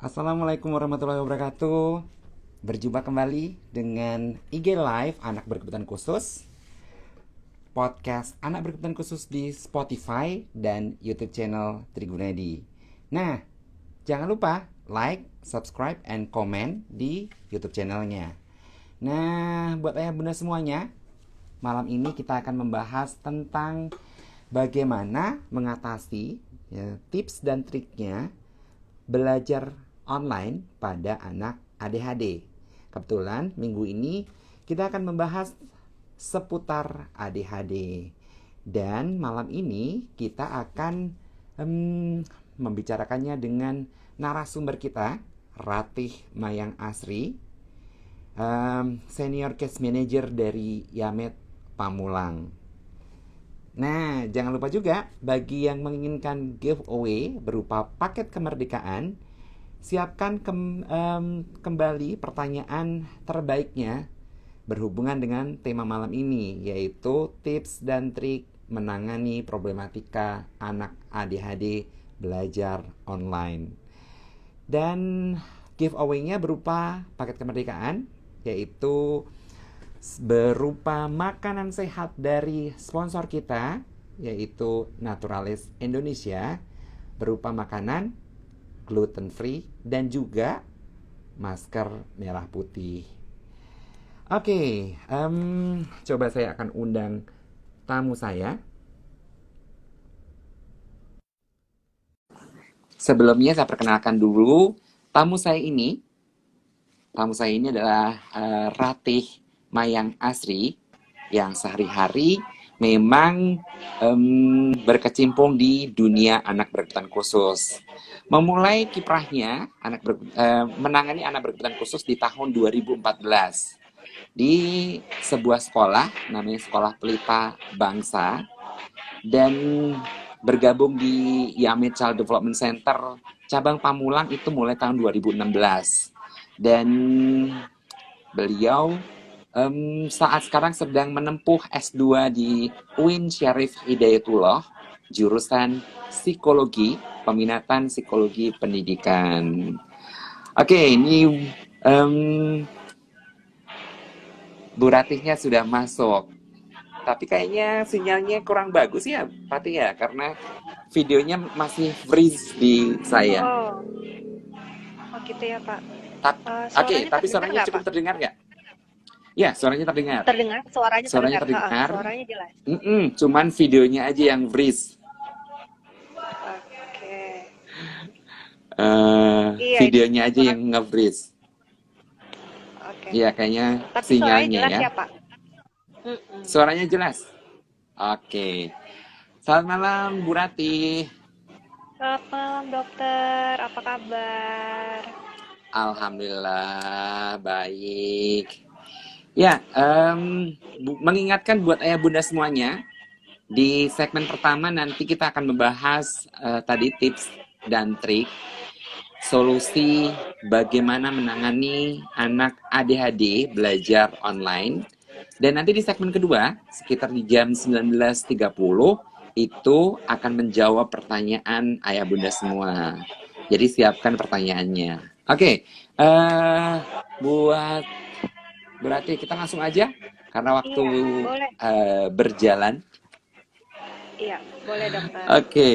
Assalamualaikum warahmatullahi wabarakatuh. Berjumpa kembali dengan IG Live Anak Berkebutuhan Khusus, podcast Anak Berkebutuhan Khusus di Spotify dan YouTube channel Trigunadi. Nah, jangan lupa like, subscribe, and comment di YouTube channelnya. Nah, buat ayah bunda semuanya, malam ini kita akan membahas tentang bagaimana mengatasi tips dan triknya belajar online pada anak ADHD. Kebetulan minggu ini kita akan membahas seputar ADHD. Dan malam ini kita akan membicarakannya dengan narasumber kita, Ratih Mayang Asri, Senior Case Manager dari Yamed Pamulang. Nah, jangan lupa juga bagi yang menginginkan giveaway berupa paket kemerdekaan, siapkan kembali pertanyaan terbaiknya berhubungan dengan tema malam ini, yaitu tips dan trik menangani problematika anak ADHD belajar online. Dan giveaway-nya berupa paket kemerdekaan, yaitu berupa makanan sehat dari sponsor kita, yaitu Naturalis Indonesia, berupa makanan gluten free dan juga masker merah putih. Oke, coba saya akan undang tamu saya. Sebelumnya saya perkenalkan dulu tamu saya ini. Tamu saya ini adalah Ratih Mayang Asri yang sehari-hari memang berkecimpung di dunia anak berkebutuhan khusus. Memulai kiprahnya menangani anak berkebutuhan khusus di tahun 2014 di sebuah sekolah namanya Sekolah Pelita Bangsa, dan bergabung di Yamed Child Development Center cabang Pamulang itu mulai tahun 2016. Dan beliau saat sekarang sedang menempuh S2 di UIN Syarif Hidayatullah, jurusan Psikologi, peminatan Psikologi Pendidikan. Oke, ini Bu Ratihnya sudah masuk. Tapi kayaknya sinyalnya kurang bagus ya, Pati ya, karena videonya masih freeze di saya. Oh gitu ya Pak. Oke, Suaranya tapi terdengar suaranya nggak cukup Pak? terdengar nggak? Ya, suaranya terdengar. Terdengar, suaranya Suaranya terdengar. terdengar. Suaranya jelas. Cuman videonya aja yang freeze. Oke. Uh, Iya, ini videonya aja kurang. yang nge-freeze. Oke. Iya, kayaknya Tapi suaranya sinyalnya jelas ya. ya Pak? Mm-mm. Suaranya jelas. Oke. Selamat malam, Bu Rati. Selamat malam dokter, apa kabar? Alhamdulillah, baik. Ya, mengingatkan buat ayah bunda semuanya, di segmen pertama nanti kita akan membahas tadi tips dan trik solusi bagaimana menangani anak ADHD belajar online. Dan nanti di segmen kedua, sekitar di jam 19.30, itu akan menjawab pertanyaan ayah bunda semua. Jadi siapkan pertanyaannya. Oke, buat berarti kita langsung aja, karena waktu Iya, boleh. berjalan. Iya, boleh dokter. Oke,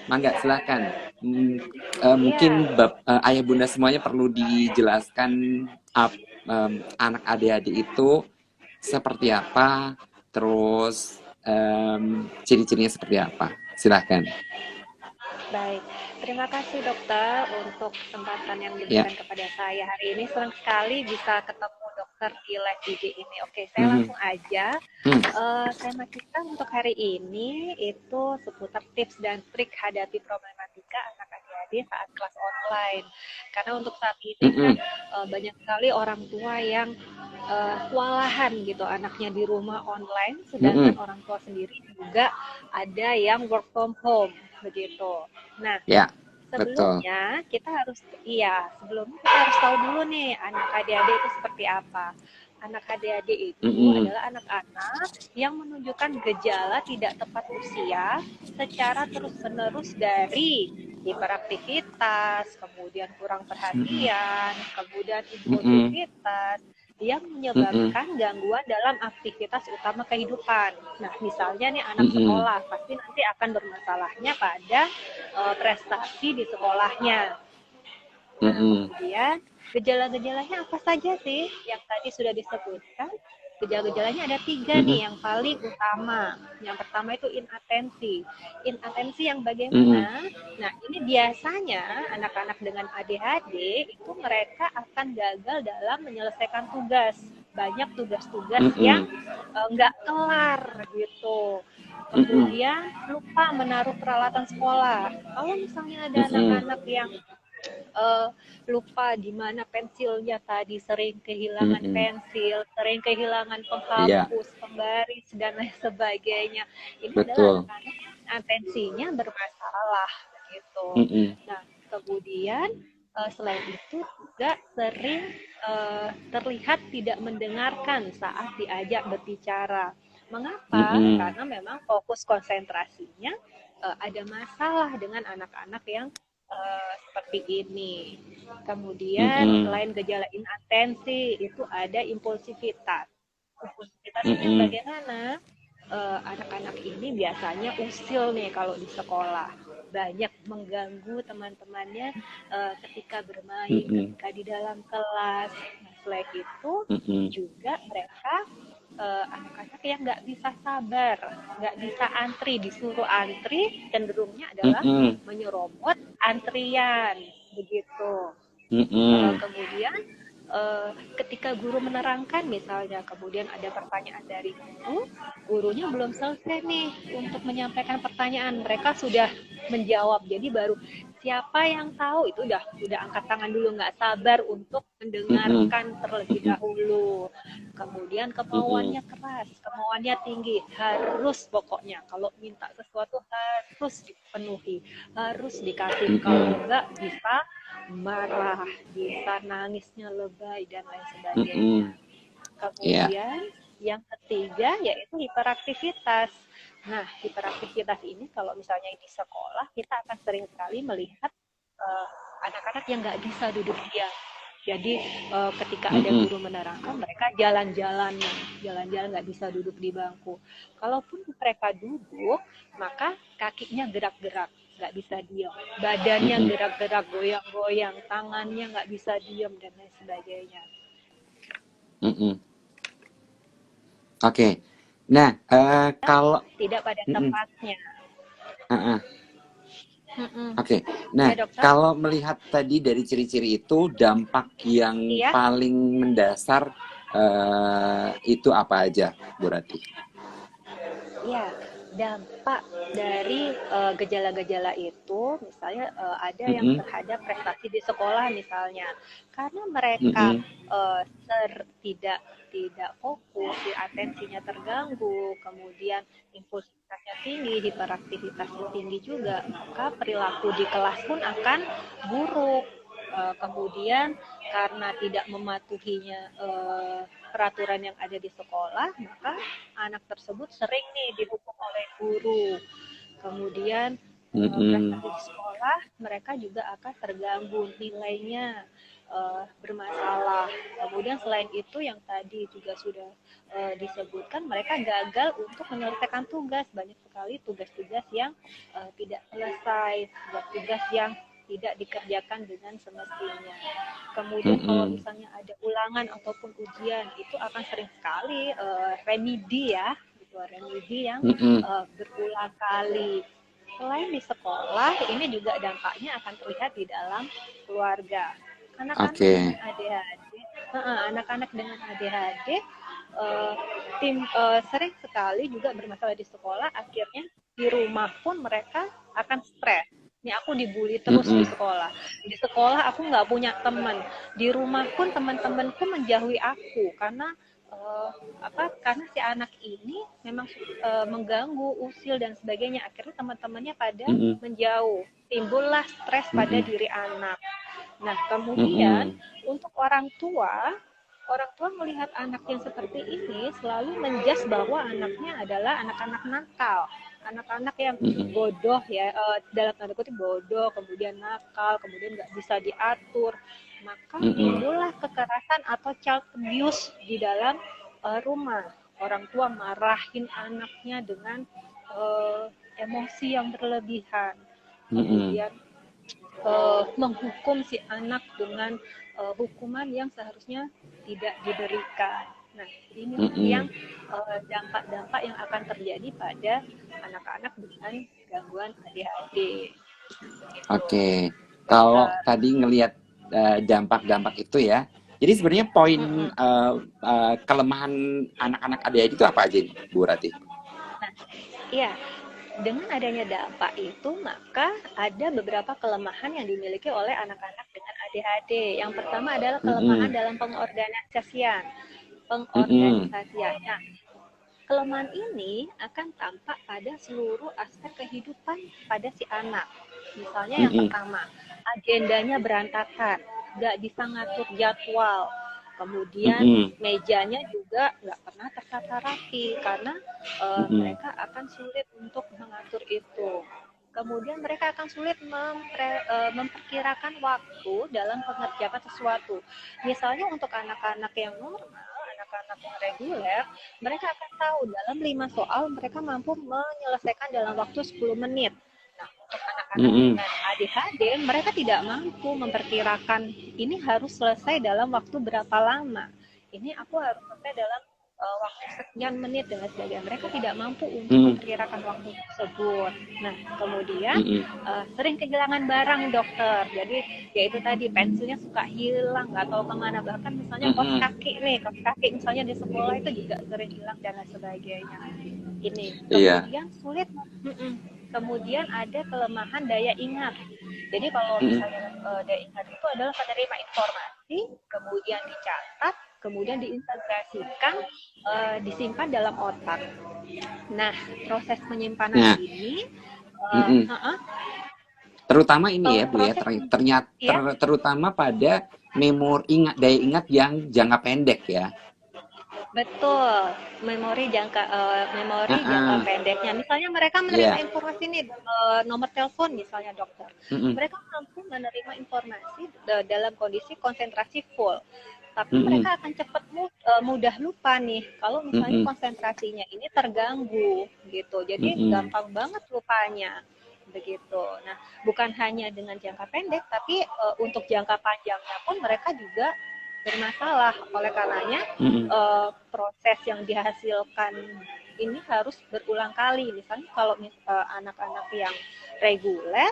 Mangga silakan. Mungkin Iya, ayah bunda semuanya perlu dijelaskan anak ADHD itu seperti apa, terus ciri-cirinya seperti apa. Silahkan. baik. Terima kasih dokter untuk kesempatan yang Ya. diberikan kepada saya hari ini. Senang sekali bisa ketemu dokter di live IG ini. Oke, saya Mhm. langsung aja. Tema kita untuk hari ini itu seputar tips dan trik hadapi problematika anak ADHD saat kelas online. Karena untuk saat ini kan Mhm. banyak sekali orang tua yang kewalahan gitu anaknya di rumah online, sedangkan Mhm. orang tua sendiri juga ada yang work from home begitu. Nah, Ya, betul. sebelumnya kita harus tahu dulu nih anak ADHD itu seperti apa. Anak ADHD itu Mhm. adalah anak-anak yang menunjukkan gejala tidak tepat usia secara terus-menerus dari hiperaktivitas, kemudian kurang Mm-mm. perhatian, kemudian Mm-mm. impulsivitas yang Mm-mm. menyebabkan gangguan dalam aktivitas utama kehidupan. Nah, misalnya nih anak Mm-mm. sekolah pasti nanti akan bermasalahnya pada prestasi di sekolahnya. Nah, Mm-mm. kemudian gejala-gejalanya apa saja sih yang tadi sudah disebutkan? Gejala-gejalanya ada 3 Mm-mm. nih yang paling utama. Yang pertama itu inatensi. Inatensi yang Mm-mm. bagaimana? Nah, ini biasanya anak-anak dengan ADHD itu mereka akan gagal dalam menyelesaikan tugas. Banyak tugas-tugas yang Mm-mm. nggak kelar gitu. Mm-mm. Kemudian lupa menaruh peralatan sekolah. Kalau misalnya ada Mm-mm. anak-anak yang uh, lupa di mana pensilnya tadi, sering kehilangan Mm-mm. pensil, sering kehilangan Iya, penghapus, pembaris dan lain sebagainya. Ini adalah betul. anak-anak yang atensinya bermasalah gitu. Mm-mm. Nah, kemudian selain itu juga sering terlihat tidak mendengarkan saat diajak berbicara. Mengapa? Mm-mm. Karena memang fokus konsentrasinya ada masalah dengan anak-anak yang seperti ini. Kemudian Mm-mm. selain gejala inatensi itu ada impulsivitas. Impulsivitas ini Mm-mm. bagaimana? Anak-anak ini biasanya usil nih kalau di sekolah, banyak mengganggu teman-temannya ketika bermain, Mm-mm. ketika di dalam kelas. Nah, selain itu Mm-mm. juga mereka anak-anak yang nggak bisa sabar, nggak bisa antri, disuruh antri, cenderungnya adalah Mm-mm. menyerobot antrian, begitu. Mm-mm. Kemudian ketika guru menerangkan misalnya, kemudian ada pertanyaan dari guru, gurunya belum selesai nih untuk menyampaikan pertanyaan, mereka sudah menjawab. Jadi baru siapa yang tahu itu udah angkat tangan dulu, nggak sabar untuk Mm-mm. mendengarkan terlebih Mm-mm. dahulu. Kemudian Mm-mm. kemauannya keras, kemauannya tinggi, harus pokoknya kalau minta sesuatu harus dipenuhi, harus dikasih. Kalau Mm-mm. enggak bisa marah, bisa nangisnya lebay dan lain sebagainya. Mm-mm. Iya. Kemudian yang ketiga yaitu hiperaktivitas. Nah, hiperaktivitas ini kalau misalnya di sekolah kita akan sering sekali melihat eh, anak-anak yang nggak bisa duduk diam. Jadi ketika ada Mm-mm. guru menerangkan, mereka jalan-jalan nggak bisa duduk di bangku. Kalaupun mereka duduk, maka kakinya gerak-gerak, nggak bisa diam. Badannya Mm-mm. gerak-gerak, goyang-goyang, tangannya nggak bisa diam dan lain sebagainya. Mm-mm. Oke. Nah, kalau Tidak pada mm-mm. tempatnya. Uh-uh. Mm-mm. Oke. Nah, Ya dokter? kalau melihat tadi dari ciri-ciri itu, dampak yang Iya. paling mendasar itu apa aja, Bu Rati? Ya, dampak dari gejala-gejala itu, misalnya ada yang Mm-mm. terhadap prestasi di sekolah misalnya, karena mereka Mm-mm. tidak tidak fokus, atensinya terganggu, kemudian impulsivitasnya tinggi, hiperaktivitasnya tinggi juga, maka perilaku di kelas pun akan buruk. Kemudian karena tidak mematuhinya peraturan yang ada di sekolah, maka anak tersebut sering nih dihukum oleh guru. Kemudian Mm-mm. prestasi di sekolah mereka juga akan terganggu, nilainya bermasalah. Kemudian selain itu yang tadi juga sudah disebutkan, mereka gagal untuk menyelesaikan tugas. Banyak sekali tugas-tugas yang tidak selesai, tugas-tugas yang tidak dikerjakan dengan semestinya. Kemudian kalau Mm-mm. misalnya ada ulangan ataupun ujian, itu akan sering sekali remedi ya, gitu, remedi yang Mm-mm. berulang kali. Selain di sekolah, ini juga dampaknya akan terlihat di dalam keluarga. Anak-anak Oke. dengan ADHD, anak-anak dengan ADHD sering sekali juga bermasalah di sekolah. Akhirnya di rumah pun mereka akan stres. Ini aku dibully terus di Mm-mm. sekolah. Di sekolah aku nggak punya teman. Di rumah pun teman-temanku menjauhi aku karena uh, karena si anak ini memang mengganggu, usil dan sebagainya. Akhirnya teman-temannya pada Mm-mm. menjauh. Timbullah stres pada Mm-mm. diri anak. Nah, kemudian Mm-mm. untuk orang tua melihat anak yang seperti ini selalu menjas bahwa anaknya adalah anak-anak nakal. anak-anak yang Mm-mm. bodoh ya, dalam tanda kutip bodoh, kemudian nakal, kemudian nggak bisa diatur, maka Mm-mm. timbullah kekerasan atau child abuse di dalam rumah. Orang tua marahin anaknya dengan emosi yang berlebihan, Mm-mm. kemudian menghukum si anak dengan hukuman yang seharusnya tidak diberikan. Nah, inilah yang Mm-mm. dampak-dampak yang akan terjadi pada anak-anak dengan gangguan ADHD. Gitu. Oke, kalau Dokter. tadi ngelihat dampak-dampak itu ya, jadi sebenarnya poin Mm-mm. kelemahan anak-anak ADHD itu apa aja nih, Bu Rati? Nah, iya, dengan adanya dampak itu, maka ada beberapa kelemahan yang dimiliki oleh anak-anak dengan ADHD. Yang pertama adalah kelemahan Mm-mm. dalam pengorganisasian. Mm-mm. Pengorganisasiannya. Kelemahan ini akan tampak pada seluruh aspek kehidupan pada si anak. Misalnya yang Mm-mm. pertama, agendanya berantakan, nggak bisa ngatur jadwal. Kemudian Mm-mm. mejanya juga nggak pernah tertata rapi karena Mm-mm. mereka akan sulit untuk mengatur itu. Kemudian mereka akan sulit memperkirakan waktu dalam pengerjaan sesuatu. Misalnya untuk anak-anak yang normal, anak-anak yang reguler, mereka akan tahu dalam 5 soal mereka mampu menyelesaikan dalam waktu 10 menit. Nah, untuk anak-anak Mm-mm. dengan ADHD, mereka tidak mampu memperkirakan ini harus selesai dalam waktu berapa lama. Ini aku harus selesai dalam waktu sekian menit dan sebagainya. Mereka tidak mampu untuk Mm-mm. memperkirakan waktu tersebut. Nah, kemudian Mm-mm. sering kehilangan barang dokter. Jadi yaitu tadi pensilnya suka hilang, nggak tahu kemana. Bahkan misalnya Mm-mm. kaos kaki misalnya di sekolah itu juga sering hilang dan lain sebagainya. Ini Iya. kemudian sulit. Kemudian ada kelemahan daya ingat. Jadi kalau Mm-mm. misalnya daya ingat itu adalah menerima informasi, kemudian dicatat, kemudian diintegrasikan, disimpan dalam otak. Nah, proses penyimpanan Nah, ini, mm-mm. Terutama ini ya Bu ya, proses ternyata ya. terutama pada daya ingat yang jangka pendek ya. Betul, memori jangka Ah, pendeknya. Misalnya mereka menerima iya. informasi nih, nomor telepon misalnya dokter. Mm-mm. Mereka mampu menerima informasi dalam kondisi konsentrasi full. Tapi Mm-mm. mereka akan cepat mudah lupa nih kalau misalnya Mm-mm. konsentrasinya ini terganggu gitu. Jadi Mm-mm. gampang banget lupanya begitu. Nah, bukan hanya dengan jangka pendek, tapi untuk jangka panjangnya pun mereka juga bermasalah. Oleh karenanya Mm-mm. proses yang dihasilkan ini harus berulang kali. Misalnya kalau anak-anak yang reguler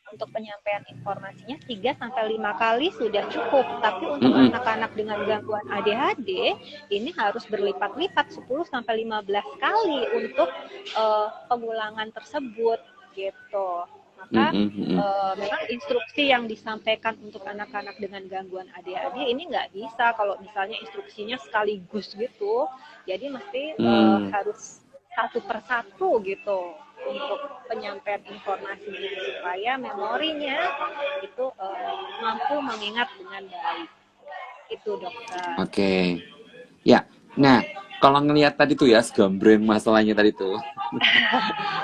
untuk penyampaian informasinya 3 sampai 5 kali sudah cukup. Tapi untuk Mm-mm. anak-anak dengan gangguan ADHD ini harus berlipat-lipat 10 sampai 15 kali untuk pengulangan tersebut gitu. Maka Mm-mm. Mm-mm. memang instruksi yang disampaikan untuk anak-anak dengan gangguan ADHD ini nggak bisa kalau misalnya instruksinya sekaligus gitu. Jadi mesti Mm. harus satu persatu gitu untuk penyampaian informasi supaya memorinya itu mampu mengingat dengan baik. Itu dokter. Oke. Ya. Nah, kalau ngelihat tadi tuh ya, segambreng masalahnya tadi tuh.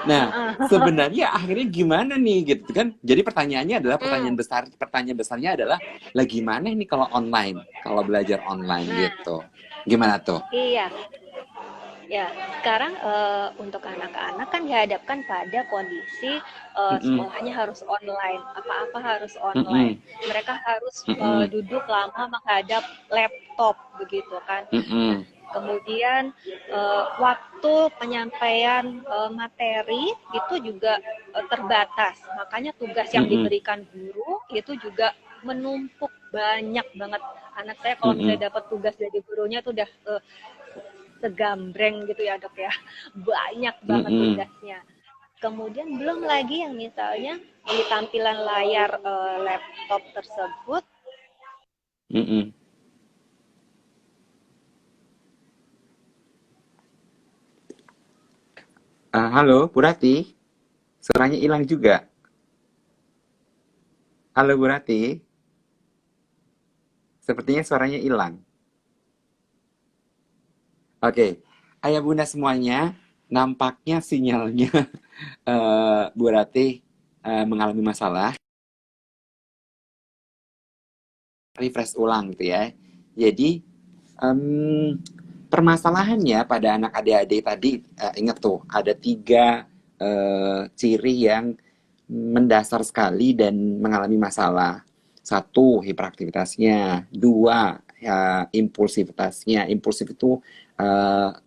Nah, sebenarnya akhirnya gimana nih gitu kan? Jadi pertanyaannya adalah Hmm. pertanyaan besarnya adalah lah gimana ini kalau online, kalau belajar online Nah, gitu. Gimana tuh? iya. Ya, sekarang untuk anak-anak kan dihadapkan pada kondisi Mm-mm. sekolahnya harus online, apa-apa harus online. Mm-mm. Mereka harus Mm-mm. duduk lama menghadap laptop begitu kan. Nah, Mm-mm. kemudian waktu penyampaian materi itu juga terbatas. Makanya tugas yang Mm-mm. diberikan guru itu juga menumpuk banyak banget. Anak saya kalau Mm-mm. misalnya dapat tugas dari gurunya itu udah segambreng gitu ya dok ya, banyak banget Mm-mm. tugasnya. Kemudian belum lagi yang misalnya di tampilan layar laptop tersebut. Mm-mm. Halo, Bu Rati. Suaranya hilang juga. Halo, Bu Rati. Sepertinya suaranya hilang. Oke, ayah bunda semuanya. nampaknya sinyalnya Bu Ratih mengalami masalah. Refresh ulang gitu ya. Jadi em, permasalahannya pada anak adik-adik tadi, ingat tuh ada 3 ciri yang mendasar sekali dan mengalami masalah. Satu, hiperaktivitasnya. Dua, ya, impulsivitasnya. Impulsif itu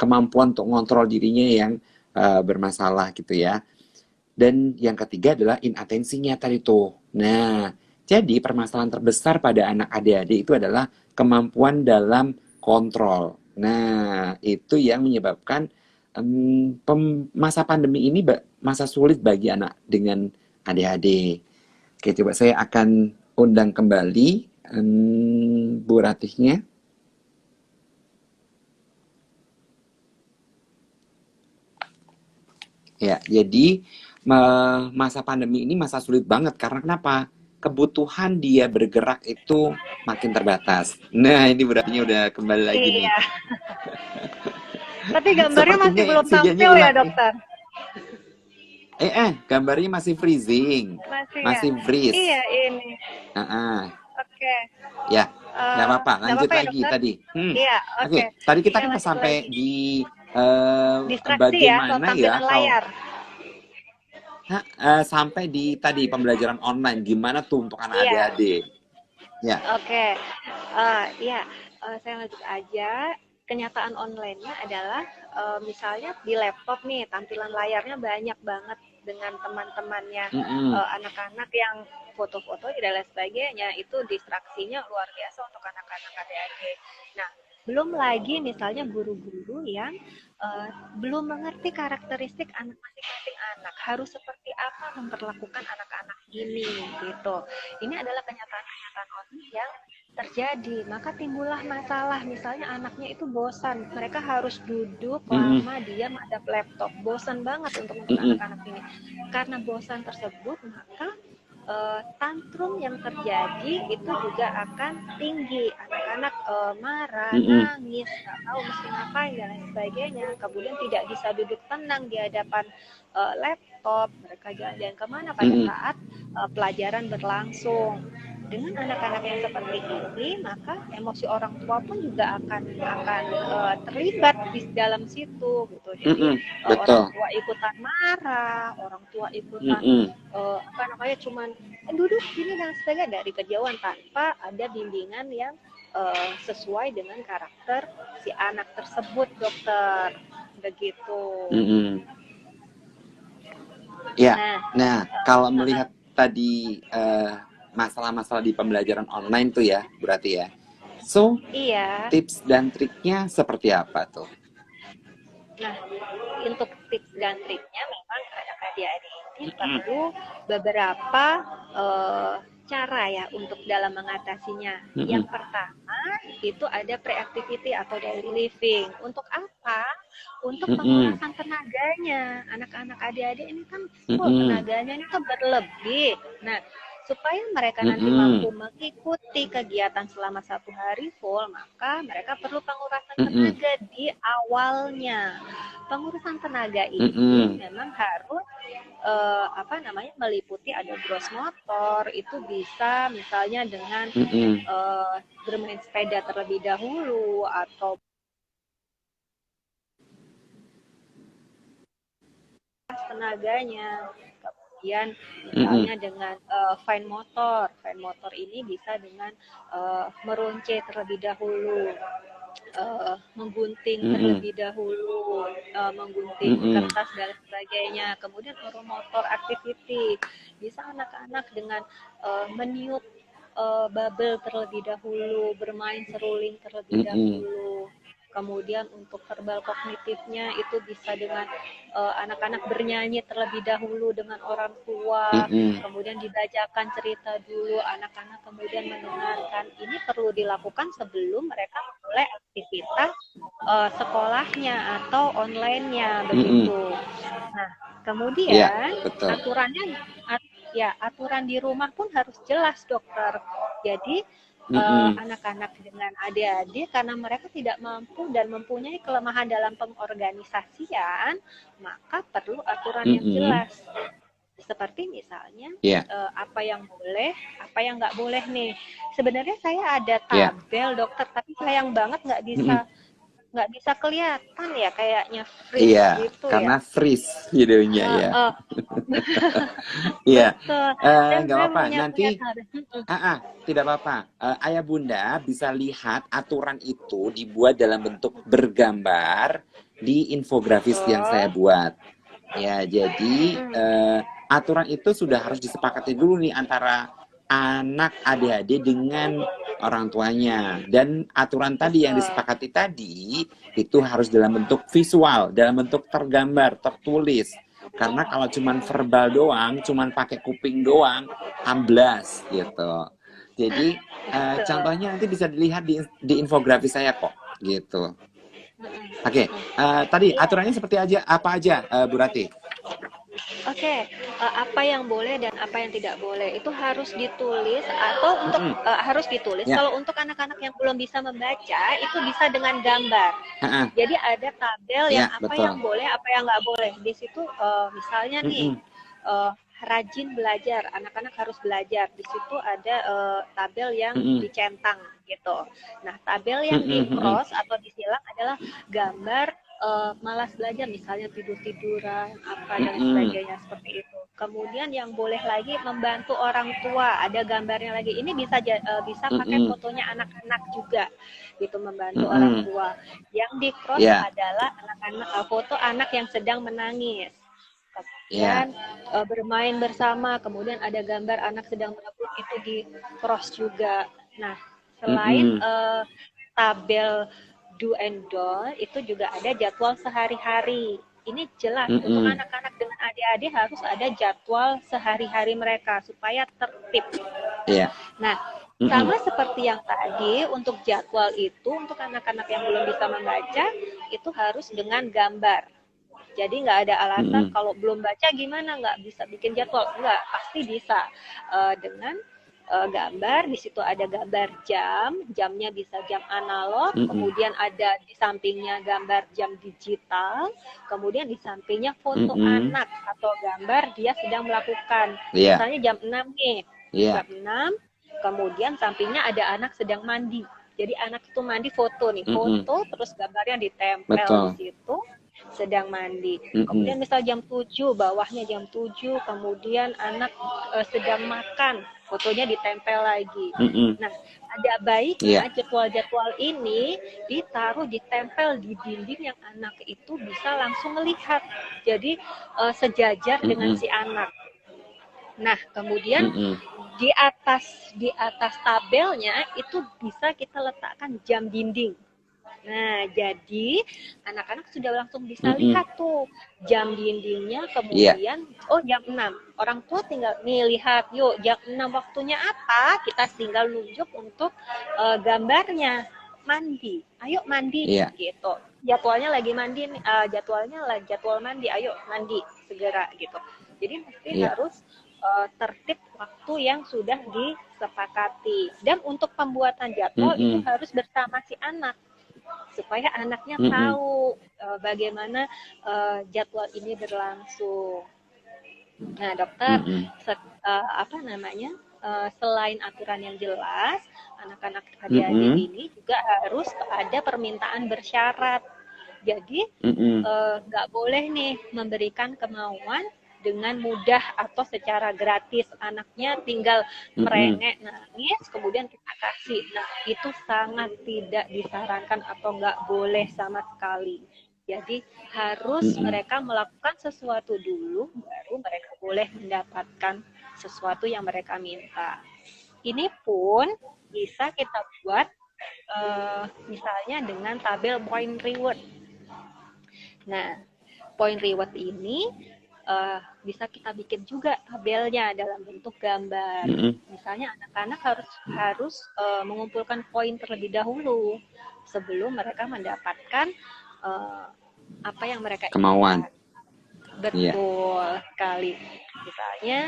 kemampuan untuk ngontrol dirinya yang bermasalah gitu ya. Dan yang ketiga adalah inatensinya tadi tuh. Nah, jadi permasalahan terbesar pada anak adik-adik itu adalah kemampuan dalam kontrol. Nah, itu yang menyebabkan masa pandemi ini masa sulit bagi anak dengan adik-adik. Oke, coba saya akan undang kembali Bu Ratihnya. Ya, jadi masa pandemi ini masa sulit banget karena kenapa? Kebutuhan dia bergerak itu makin terbatas. Nah, ini berarti udah kembali lagi nih. Iya. Tapi gambarnya masih Sepertinya belum sinyalnya tampil ya, hilang. dokter? Gambarnya masih freezing, Masih ya? masih freeze. Iya, ini. Ah, Oke. ya, nggak apa-apa. Nggak Lanjut apa-apa ya, lagi dokter? tadi. Iya, Oke, oke. tadi kita Iya, kan lanjut sampai lagi. di Distraksi ya, kalau bagaimana ya tampilan kalau layar. sampai di tadi pembelajaran online gimana tuh untuk anak Iya, adik-adik. Ya. oke. Iya, saya lanjut aja. Kenyataan online-nya adalah misalnya di laptop nih, tampilan layarnya banyak banget dengan teman-temannya Mm-mm. anak-anak yang foto-foto dan lain sebagainya. Itu distraksinya luar biasa untuk anak-anak adik-adik. Nah, belum lagi misalnya guru-guru yang eh, belum mengerti karakteristik anak masing-masing anak. Harus seperti apa memperlakukan anak-anak ini gitu. Ini adalah kenyataan-kenyataan online yang terjadi, maka timbullah masalah. Misalnya anaknya itu bosan, mereka harus duduk Mm-mm. lama diam hadap laptop, bosan banget untuk Mm-mm. anak-anak ini. Karena bosan tersebut, maka tantrum yang terjadi itu juga akan tinggi. Anak-anak marah, Mm-mm. nangis, nggak tahu mesti ngapain dan lain sebagainya. Kemudian tidak bisa duduk tenang di hadapan laptop. Mereka jalan-jalan kemana pada Mm-mm. saat pelajaran berlangsung. Dengan anak-anak yang seperti ini, maka emosi orang tua pun juga akan terlibat di dalam situ gitu. Jadi Mm-mm. orang Betul. tua ikutan marah, orang tua ikutan Mm-mm. apa namanya cuman duduk sini dan sebagainya dari kejauhan tanpa ada bimbingan yang sesuai dengan karakter si anak tersebut, dokter. Begitu. Mm-mm. Ya, Nah, nah kalau melihat tadi masalah-masalah di pembelajaran online tuh ya, berarti ya. So, iya. tips dan triknya seperti apa tuh? Nah, untuk tips dan triknya memang adik-adik ini Mm-mm. perlu beberapa cara ya untuk dalam mengatasinya. Yang Mm-mm. pertama itu ada pre-activity atau daily living. Untuk apa? Untuk Mm-mm. pengurasan tenaganya. Anak-anak adik-adik ini kan full Mm-mm. tenaganya ini kan berlebih. Nah, supaya mereka nanti Mm-mm. mampu mengikuti kegiatan selama 1 hari full, maka mereka perlu pengurasan Mm-mm. tenaga di awalnya. Pengurusan tenaga ini Mm-mm. memang harus apa namanya meliputi ada gross motor, itu bisa misalnya dengan Mm-mm. bermain sepeda terlebih dahulu atau tenaganya. Kemudian Mm-mm. misalnya dengan fine motor ini bisa dengan meronce terlebih dahulu, menggunting Mm-mm. terlebih dahulu, menggunting Mm-mm. kertas dan sebagainya. Kemudian motor activity bisa anak-anak dengan meniup bubble terlebih dahulu, bermain seruling terlebih Mm-mm. dahulu. Kemudian untuk verbal kognitifnya itu bisa dengan anak-anak bernyanyi terlebih dahulu dengan orang tua, Mm-mm. kemudian dibacakan cerita dulu, anak-anak kemudian mendengarkan. Ini perlu dilakukan sebelum mereka memulai aktivitas sekolahnya atau online-nya Mm-mm. begitu. Nah, Iya, kemudian betul. aturannya ya aturan di rumah pun harus jelas, dokter. Jadi anak-anak dengan ADHD karena mereka tidak mampu dan mempunyai kelemahan dalam pengorganisasian, maka perlu aturan yang jelas. Seperti misalnya apa yang boleh, apa yang nggak boleh nih. Sebenarnya saya ada tabel dokter, tapi sayang banget nggak bisa kelihatan ya, kayaknya freeze gitu karena ya. freeze videonya ya. Iya. Nggak apa-apa. Nanti tidak apa-apa. Ayah bunda bisa lihat aturan itu dibuat dalam bentuk bergambar di infografis yang saya buat. Ya, jadi aturan itu sudah harus disepakati dulu nih antara anak ADHD dengan orang tuanya. Dan aturan tadi yang disepakati tadi itu harus dalam bentuk visual, dalam bentuk tergambar, tertulis. Karena kalau cuman verbal doang, cuman pakai kuping doang, amblas gitu. Jadi contohnya nanti bisa dilihat di infografis saya kok, gitu. Oke, tadi aturannya seperti apa aja, Bu Rati? Oke, apa yang boleh dan apa yang tidak boleh itu harus ditulis atau untuk harus ditulis. Kalau untuk anak-anak yang belum bisa membaca itu bisa dengan gambar. Jadi ada tabel yang apa yang boleh, apa yang nggak boleh. Di situ misalnya nih rajin belajar, anak-anak harus belajar. Di situ ada tabel yang dicentang gitu. Nah, tabel yang di cross atau disilang adalah gambar malas belajar, misalnya tidur-tiduran apa dan sebagainya seperti itu. Kemudian yang boleh lagi membantu orang tua, ada gambarnya lagi. Ini bisa pakai fotonya anak-anak juga, gitu, membantu orang tua. Yang di cross adalah anak-anak, foto anak yang sedang menangis. Kemudian bermain bersama, kemudian ada gambar anak sedang menekuk, itu di cross juga. Nah, selain tabel do and don't, itu juga ada jadwal sehari-hari. Ini jelas untuk anak-anak dengan ADHD harus ada jadwal sehari-hari mereka supaya tertib. Nah, sama seperti yang tadi, untuk jadwal itu untuk anak-anak yang belum bisa membaca itu harus dengan gambar. Jadi nggak ada alasan kalau belum baca gimana nggak bisa bikin jadwal. Nggak, pasti bisa dengan gambar. Di situ ada gambar jamnya bisa jam analog, kemudian ada di sampingnya gambar jam digital, kemudian di sampingnya foto anak atau gambar dia sedang melakukan. Misalnya jam 6 nih, jam 6, kemudian sampingnya ada anak sedang mandi. Jadi anak itu mandi, foto nih, foto terus gambarnya ditempel di situ, sedang mandi. Kemudian misal jam 7, bawahnya jam 7, kemudian anak sedang makan, fotonya ditempel lagi. Nah, ada baiknya jadwal-jadwal ini ditempel di dinding yang anak itu bisa langsung melihat. Jadi sejajar dengan si anak. Nah, kemudian di atas tabelnya itu bisa kita letakkan jam dinding. Nah, jadi anak-anak sudah langsung bisa lihat tuh jam dindingnya, kemudian jam 6. Orang tua tinggal nih lihat, yuk jam 6 waktunya apa? Kita tinggal nunjuk untuk gambarnya. Mandi. Ayo mandi gitu. Jadwalnya lagi mandi, jadwal mandi. Ayo mandi segera gitu. Jadi mesti harus tertib waktu yang sudah disepakati. Dan untuk pembuatan jadwal itu harus bersama si anak supaya anaknya tahu bagaimana jadwal ini berlangsung. Nah, dokter, selain aturan yang jelas, anak-anak ADHD ini juga harus ada permintaan bersyarat. Jadi nggak boleh nih memberikan kemauan dengan mudah atau secara gratis. Anaknya tinggal merengek, nangis, kemudian kita kasih. Nah, itu sangat tidak disarankan atau nggak boleh sama sekali. Jadi harus mereka melakukan sesuatu dulu, baru mereka boleh mendapatkan sesuatu yang mereka minta. Ini pun bisa kita buat misalnya dengan tabel point reward. Nah, point reward ini bisa kita bikin juga tabelnya dalam bentuk gambar. Misalnya anak-anak harus mengumpulkan poin terlebih dahulu sebelum mereka mendapatkan apa yang mereka kemauan. Iya. Betul sekali. Misalnya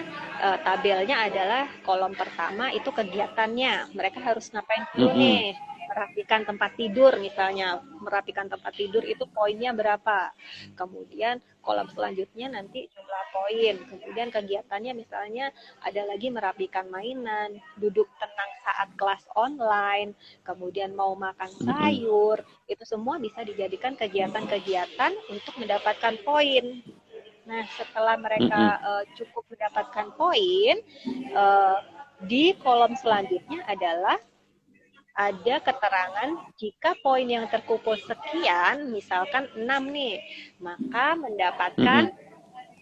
tabelnya adalah kolom pertama itu kegiatannya. Mereka harus ngapain dulu Mm-mm. nih? Merapikan tempat tidur misalnya. Merapikan tempat tidur itu poinnya berapa? Kemudian kolom selanjutnya nanti jumlah poin. Kemudian kegiatannya misalnya ada lagi merapikan mainan, duduk tenang saat kelas online, kemudian mau makan Mm-mm. sayur, itu semua bisa dijadikan kegiatan-kegiatan untuk mendapatkan poin. Nah, setelah Mm-mm. mereka cukup mendapatkan poin, uh, di kolom selanjutnya adalah ada keterangan jika poin yang terkumpul sekian, misalkan 6 nih, maka mendapatkan. Mm-mm.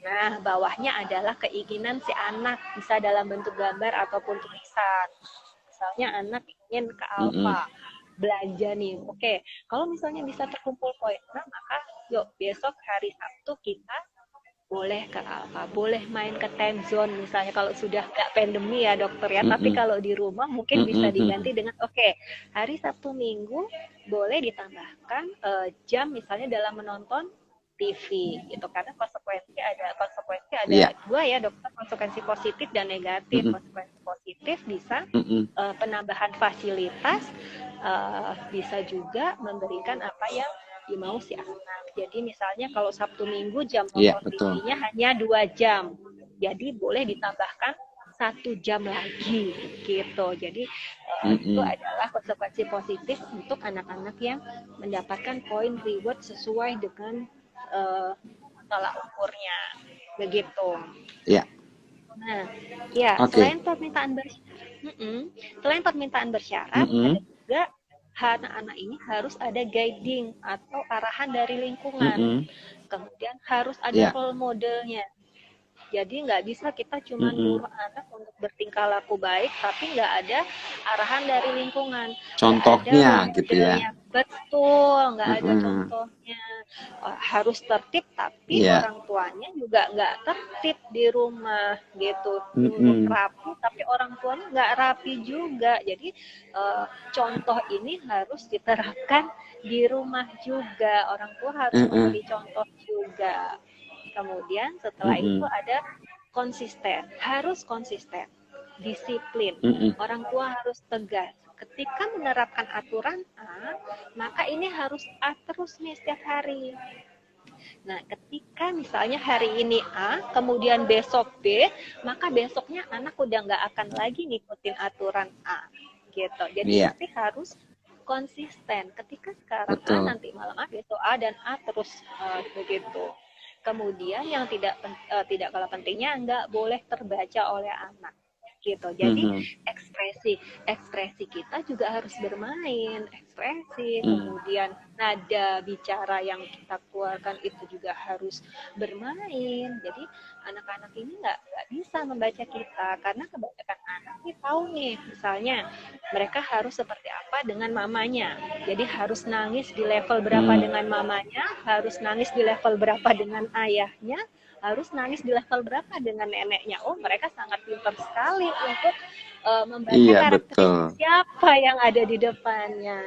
Nah, bawahnya adalah keinginan si anak, bisa dalam bentuk gambar ataupun tulisan. Misalnya anak ingin ke Mm-mm. Alfa, belanja nih. Oke, kalau misalnya bisa terkumpul poin 6, maka yuk besok hari Sabtu kita boleh ke Alfa, boleh main ke time zone misalnya kalau sudah nggak pandemi ya dokter ya. Tapi Mm-mm. kalau di rumah mungkin bisa diganti Mm-mm. dengan oke, hari Sabtu Minggu boleh ditambahkan jam misalnya dalam menonton TV gitu, karena konsekuensi ada Iya. dua ya dokter, konsekuensi positif dan negatif. Mm-mm. Konsekuensi positif bisa Mm-mm. penambahan fasilitas, bisa juga memberikan apa yang dimau si anak. Jadi misalnya kalau Sabtu Minggu jam Iya, nonton betul. TV-nya hanya 2 jam, jadi boleh ditambahkan 1 jam lagi gitu. Jadi itu Mm-mm. adalah konsekuensi positif untuk anak-anak yang mendapatkan poin reward sesuai dengan uh, tolak ukurnya begitu. Iya. Nah, ya Oke. selain permintaan bersyarat, ada Mm-mm. juga anak-anak ini harus ada guiding atau arahan dari lingkungan. Mm-mm. Kemudian harus ada Iya. role modelnya. Jadi nggak bisa kita cuma Mm-mm. nyuruh anak untuk bertingkah laku baik, tapi nggak ada arahan dari lingkungan, nggak ada Contohnya role gitu ya. modelnya. Betul, nggak ada Mm-mm. contohnya. Harus tertib, tapi Iya. orang tuanya juga nggak tertib di rumah gitu. Nyuruh Mm-mm. rapi, tapi orang tuanya nggak rapi juga. Jadi eh, contoh ini harus diterapkan di rumah juga. Orang tua harus Mm-mm. memberi contoh juga. Kemudian setelah itu Mm-mm. ada harus konsisten, disiplin. Mm-mm. Orang tua harus tegas. Ketika menerapkan aturan A, maka ini harus A terus nih setiap hari. Nah, ketika misalnya hari ini A, kemudian besok B, maka besoknya anak udah nggak akan lagi ngikutin aturan A. Gitu. Jadi Iya, mesti harus konsisten. Ketika sekarang A, betul. nanti malam A, besok A, dan A terus begitu. Kemudian yang tidak kalah pentingnya, nggak boleh terbaca oleh anak gitu. Jadi Mm-mm. ekspresi kita juga harus bermain, ekspresi, Mm. kemudian nada bicara yang kita keluarkan itu juga harus bermain. Jadi anak-anak ini nggak bisa membaca kita, karena kebanyakan anak nih tahu nih, misalnya mereka harus seperti apa dengan mamanya. Jadi harus nangis di level berapa Mm. dengan mamanya, harus nangis di level berapa dengan ayahnya, harus nangis di level berapa dengan neneknya. Oh, mereka sangat pintar sekali untuk membaca Iya, karakteristik betul. siapa yang ada di depannya.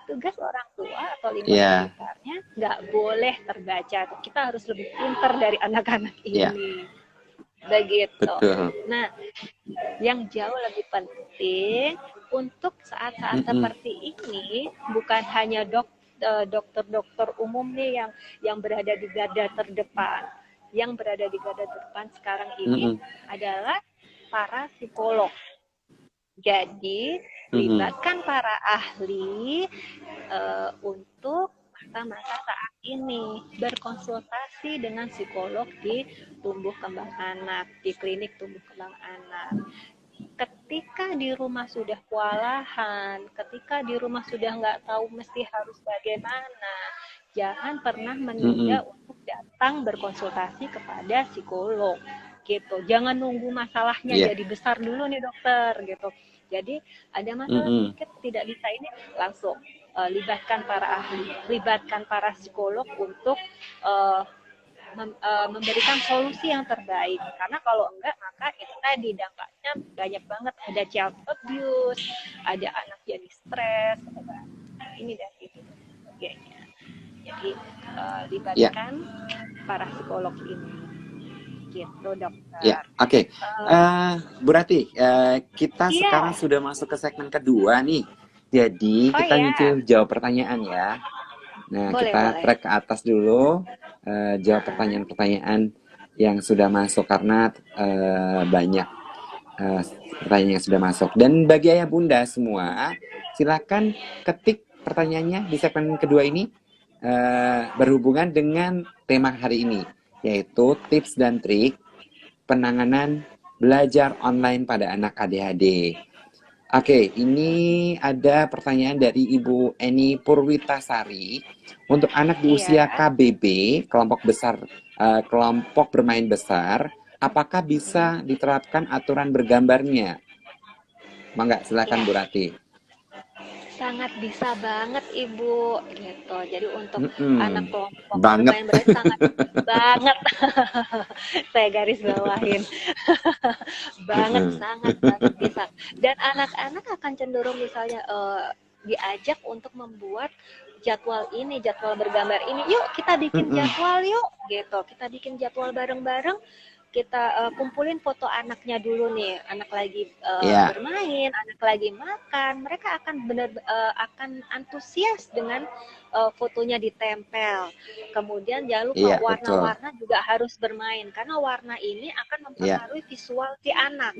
Tugas orang tua atau lingkungan Iya, sekitarnya nggak boleh terbaca. Kita harus lebih pintar dari anak-anak iya, ini. Begitu. betul. Nah, yang jauh lebih penting untuk saat-saat Mm-mm. seperti ini, bukan hanya dokter-dokter umum nih yang berada di garda terdepan. Yang berada di garda terdepan sekarang ini Mm-mm. adalah para psikolog. Jadi, Mm-mm. libatkan para ahli untuk masa-masa saat ini, berkonsultasi dengan psikolog di tumbuh kembang anak, di klinik tumbuh kembang anak. Ketika di rumah sudah kewalahan, ketika di rumah sudah nggak tahu mesti harus bagaimana, jangan pernah menunda Mm-mm. untuk datang berkonsultasi kepada psikolog gitu. Jangan nunggu masalahnya Iya. jadi besar dulu nih dokter gitu. Jadi ada masalah Mm-mm. sedikit tidak bisa ini, langsung libatkan para ahli, libatkan para psikolog untuk uh, memberikan solusi yang terbaik. Karena kalau enggak, maka itu tadi dampaknya banyak banget. Ada child abuse, ada anak jadi stres, ada ini dan itu dan sebagainya. Jadi Iya. libatkan para psikolog ini. gitu Ya, dokter. oke. Eh, Bu Rati, kita sekarang iya, sudah masuk ke segmen kedua nih. Jadi oh kita ya, nyicil jawab pertanyaan ya. Nah, boleh kita boleh. track ke atas dulu, jawab Heeh. pertanyaan-pertanyaan yang sudah masuk karena banyak eh, pertanyaan yang sudah masuk. Dan bagi ayah bunda semua, silakan ketik pertanyaannya di segmen kedua ini berhubungan dengan tema hari ini, yaitu tips dan trik penanganan belajar online pada anak ADHD. Oke, ini ada pertanyaan dari Ibu Eni Purwitasari. Untuk anak di usia Iya. KBB, kelompok besar, kelompok bermain besar, apakah Mm-mm. bisa diterapkan aturan bergambarnya? Mangga, silakan Iya, Bu Rati. sangat bisa banget Ibu gitu. Jadi untuk anak Mm-mm. kelompok Banget. bermain berat sangat banget. Saya garis bawahin. Banget, Mm-mm. sangat banget bisa. Dan anak-anak akan cenderung misalnya diajak untuk membuat jadwal bergambar ini. Yuk kita bikin Mm-mm. jadwal yuk gitu. Kita bikin jadwal bareng-bareng. Kita kumpulin foto anaknya dulu nih, anak lagi Ya, bermain, anak lagi makan, mereka akan akan antusias dengan fotonya ditempel. Kemudian jangan lupa iya betul. warna-warna juga harus bermain karena warna ini akan Iya, mempengaruhi visual si anak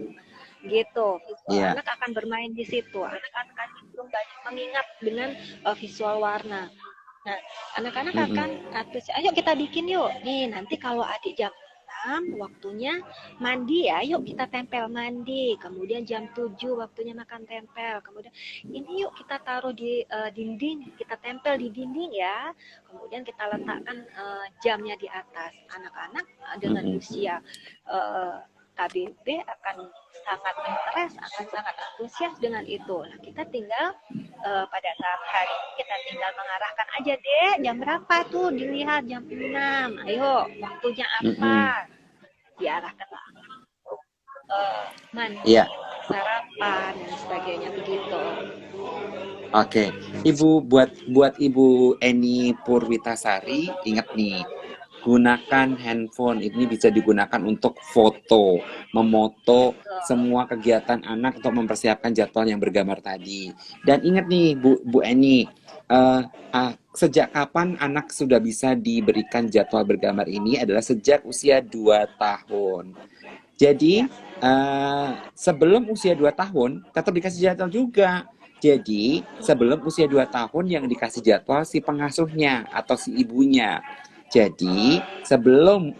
gitu. Visual iya. anak akan bermain di situ. Anak-anak akan cenderung banyak mengingat dengan visual warna. Nah, anak-anak Mm-mm. akan ayo kita bikin yuk. Nih, nanti kalau adik jam 6 waktunya mandi ya, yuk kita tempel mandi. Kemudian jam 7 waktunya makan tempel. Kemudian ini yuk kita taruh di dinding, kita tempel di dinding ya. Kemudian kita letakkan jamnya di atas. Anak-anak dengan Mm-mm. usia eh, KBB akan sangat interest, akan sangat antusias dengan itu. Nah, kita tinggal pada saat hari ini kita tinggal mengarahkan aja deh jam berapa tuh dilihat jam 6. Ayo waktunya Mm-mm. apa? Diarahkan mandi, Iya. sarapan dan sebagainya begitu. Oke, Ibu buat Ibu Eni Purwitasari, ingat nih, gunakan handphone ini bisa digunakan untuk foto, memoto Betul. semua kegiatan anak untuk mempersiapkan jadwal yang bergambar tadi. Dan ingat nih, Bu Eni, sejak kapan anak sudah bisa diberikan jadwal bergambar ini adalah sejak usia 2 tahun. Iya. Jadi sebelum usia 2 tahun tetap dikasih jadwal juga. Jadi sebelum usia 2 tahun yang dikasih jadwal si pengasuhnya atau si ibunya. Jadi sebelum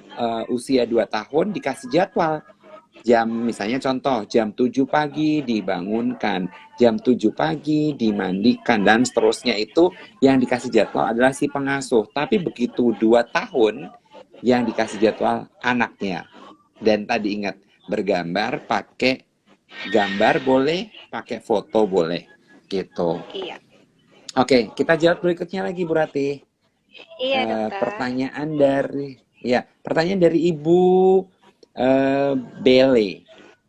usia 2 tahun dikasih jadwal. Jam misalnya contoh jam 7 pagi dibangunkan, jam 7 pagi dimandikan dan seterusnya itu yang dikasih jadwal adalah si pengasuh. Tapi begitu 2 tahun yang dikasih jadwal anaknya. Dan tadi ingat, bergambar pakai gambar boleh, pakai foto boleh. Gitu. Iya. Oke, kita jawab berikutnya lagi Bu Rati. Iya, dokter. Pertanyaan dari Ibu Bele.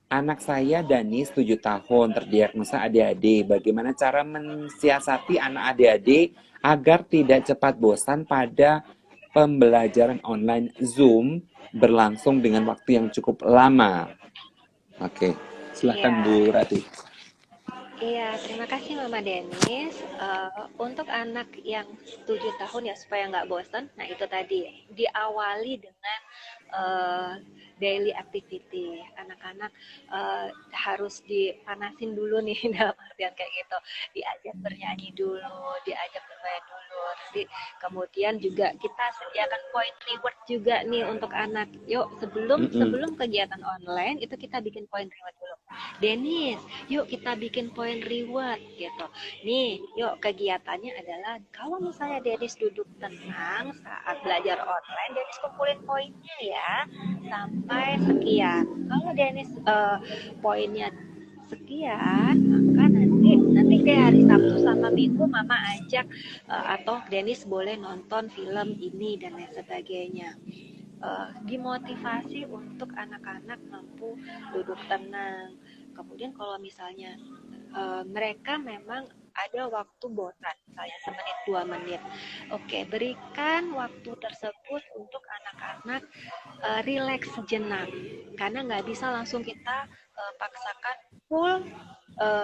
Anak saya Danis 7 tahun terdiagnosa ADHD. Bagaimana cara mensiasati anak ADHD agar tidak cepat bosan pada pembelajaran online Zoom berlangsung dengan waktu yang cukup lama? Oke, silakan Iya. Bu Rati. Iya, terima kasih Mama Denis. Untuk anak yang 7 tahun ya supaya nggak bosan, nah itu tadi diawali dengan eh, daily activity. Anak-anak harus dipanasin dulu nih dalam artian kayak gitu. Diajak bernyanyi dulu, diajak bermain dulu. Nanti kemudian juga kita sediakan point reward juga nih untuk anak. Yuk sebelum Mm-mm. sebelum kegiatan online itu kita bikin point reward dulu. Denis, yuk kita bikin point reward gitu. Nih, yuk kegiatannya adalah kalau misalnya Denis duduk tenang saat belajar online, Denis kumpulin poinnya ya sampai sekian. Kalau Denis poinnya sekian, maka nanti deh hari Sabtu sama Minggu Mama ajak atau Denis boleh nonton film ini dan lain sebagainya. Dimotivasi untuk anak-anak mampu duduk tenang. Kemudian kalau misalnya mereka memang ada waktu bosan, misalnya semenit 2 menit. Oke, berikan waktu tersebut untuk anak-anak rileks sejenak, karena nggak bisa langsung kita paksakan full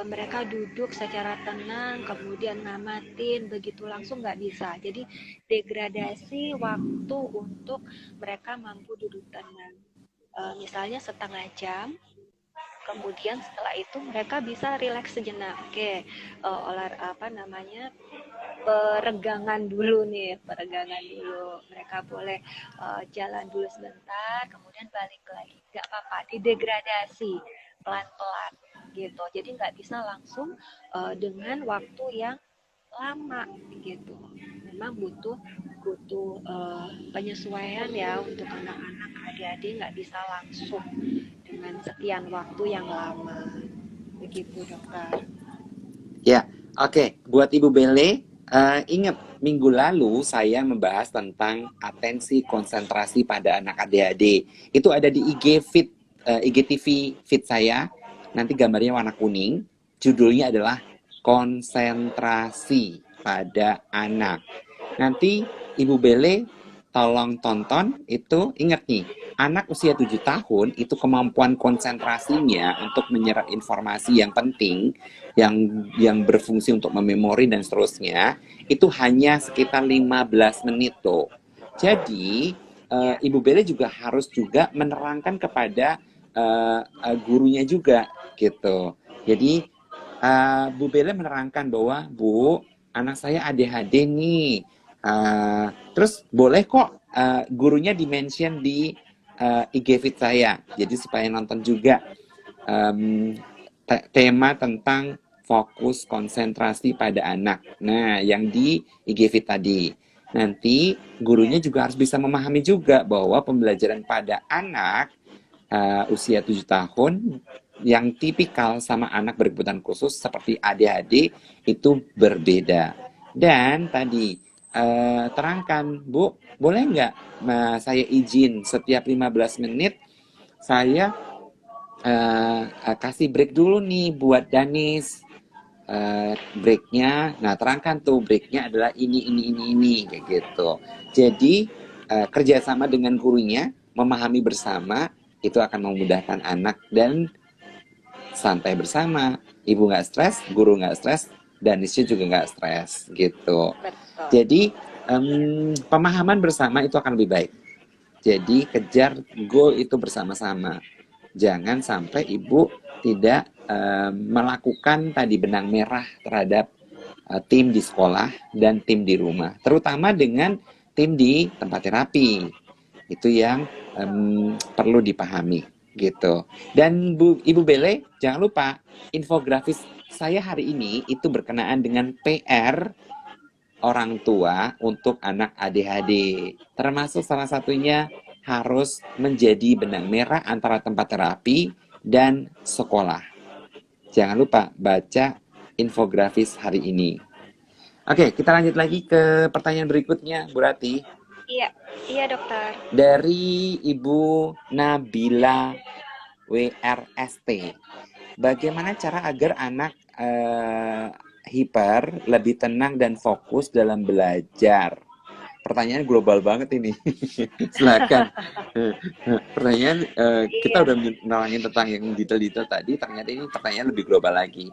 mereka duduk secara tenang, kemudian ngamatin, begitu langsung nggak bisa. Jadi degradasi waktu untuk mereka mampu duduk tenang. Misalnya setengah jam, kemudian setelah itu mereka bisa rileks sejenak. Oke, apa namanya, peregangan dulu nih, peregangan dulu. Mereka boleh jalan dulu sebentar, kemudian balik lagi. Nggak apa-apa, didegradasi pelan-pelan gitu. Jadi nggak bisa langsung dengan waktu yang lama gitu. Memang butuh butuh penyesuaian ya untuk anak-anak, adik-adik nggak bisa langsung dengan sekian waktu yang lama. Begitu dokter. Ya, oke. Buat Ibu Bele, ingat minggu lalu saya membahas tentang atensi konsentrasi pada anak ADHD. Itu ada di IG feed, IGTV feed saya. Nanti gambarnya warna kuning. Judulnya adalah konsentrasi pada anak. Nanti Ibu Bele tolong tonton itu, ingat nih, anak usia 7 tahun itu kemampuan konsentrasinya untuk menyerap informasi yang penting, yang berfungsi untuk mememori dan seterusnya, itu hanya sekitar 15 menit tuh. Jadi Ibu Bele juga harus juga menerangkan kepada gurunya juga gitu. Jadi Bu Bele menerangkan bahwa, Bu, anak saya ADHD nih. Terus boleh kok gurunya di-mention di IG feed saya. Jadi supaya nonton juga tema tentang fokus konsentrasi pada anak. Nah, yang di IG feed tadi. Nanti gurunya juga harus bisa memahami juga bahwa pembelajaran pada anak usia 7 tahun yang tipikal sama anak berkebutuhan khusus seperti ADHD itu berbeda. Dan tadi terangkan, Bu, boleh nggak saya izin setiap 15 menit saya kasih break dulu nih buat Danis. Breaknya, nah terangkan tuh breaknya adalah ini kayak gitu. Jadi kerjasama dengan gurunya, memahami bersama itu akan memudahkan anak dan santai bersama. Ibu nggak stres, guru nggak stres, dan Danisnya juga nggak stres gitu. Betul. Jadi pemahaman bersama itu akan lebih baik. Jadi kejar goal itu bersama-sama. Jangan sampai ibu tidak melakukan tadi benang merah terhadap tim di sekolah dan tim di rumah. Terutama dengan tim di tempat terapi. Itu yang perlu dipahami gitu. Dan Ibu Bele, jangan lupa infografis saya hari ini itu berkenaan dengan PR orang tua untuk anak ADHD. Termasuk salah satunya harus menjadi benang merah antara tempat terapi dan sekolah. Jangan lupa baca infografis hari ini. Oke, kita lanjut lagi ke pertanyaan berikutnya, Bu Rati. Iya, iya dokter. Dari Ibu Nabila WRST. Bagaimana cara agar anak hiper lebih tenang dan fokus dalam belajar? Pertanyaan global banget ini. Silakan. Pertanyaan kita udah menalangin tentang yang detail-detail tadi, ternyata ini pertanyaan lebih global lagi.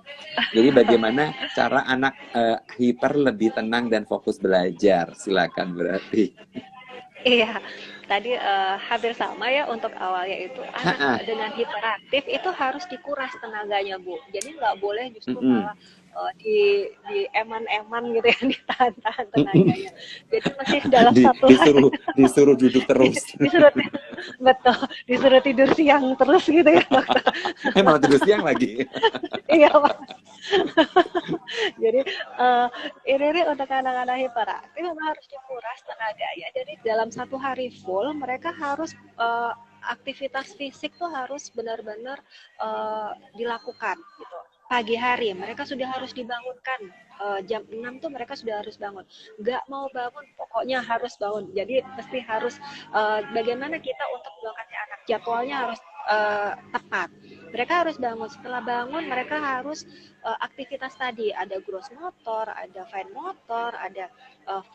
Jadi bagaimana cara anak hiper lebih tenang dan fokus belajar? Silakan berarti. Iya, tadi hampir sama ya untuk awalnya itu anak dengan hiperaktif itu harus dikuras tenaganya Bu. Jadi nggak boleh justru malah di eman-eman gitu ya, ditahan-tahan tenaganya. Jadi masih dalam satu disuruh duduk terus. disuruh betul, disuruh tidur siang terus gitu ya dokter. Malah tidur siang lagi. Iya Pak. Jadi ini untuk anak-anak hiperaktif memang harus dikuras tenaganya. Jadi dalam satu hari full mereka harus aktivitas fisik tuh harus benar-benar dilakukan gitu. Pagi hari mereka sudah harus dibangunkan, jam 6 tuh mereka sudah harus bangun. Nggak mau bangun pokoknya harus bangun. Jadi mesti harus bagaimana kita untuk membangunkan anak, jadwalnya harus tepat. Mereka harus bangun. Setelah bangun, mereka harus aktivitas tadi. Ada gross motor, ada fine motor, ada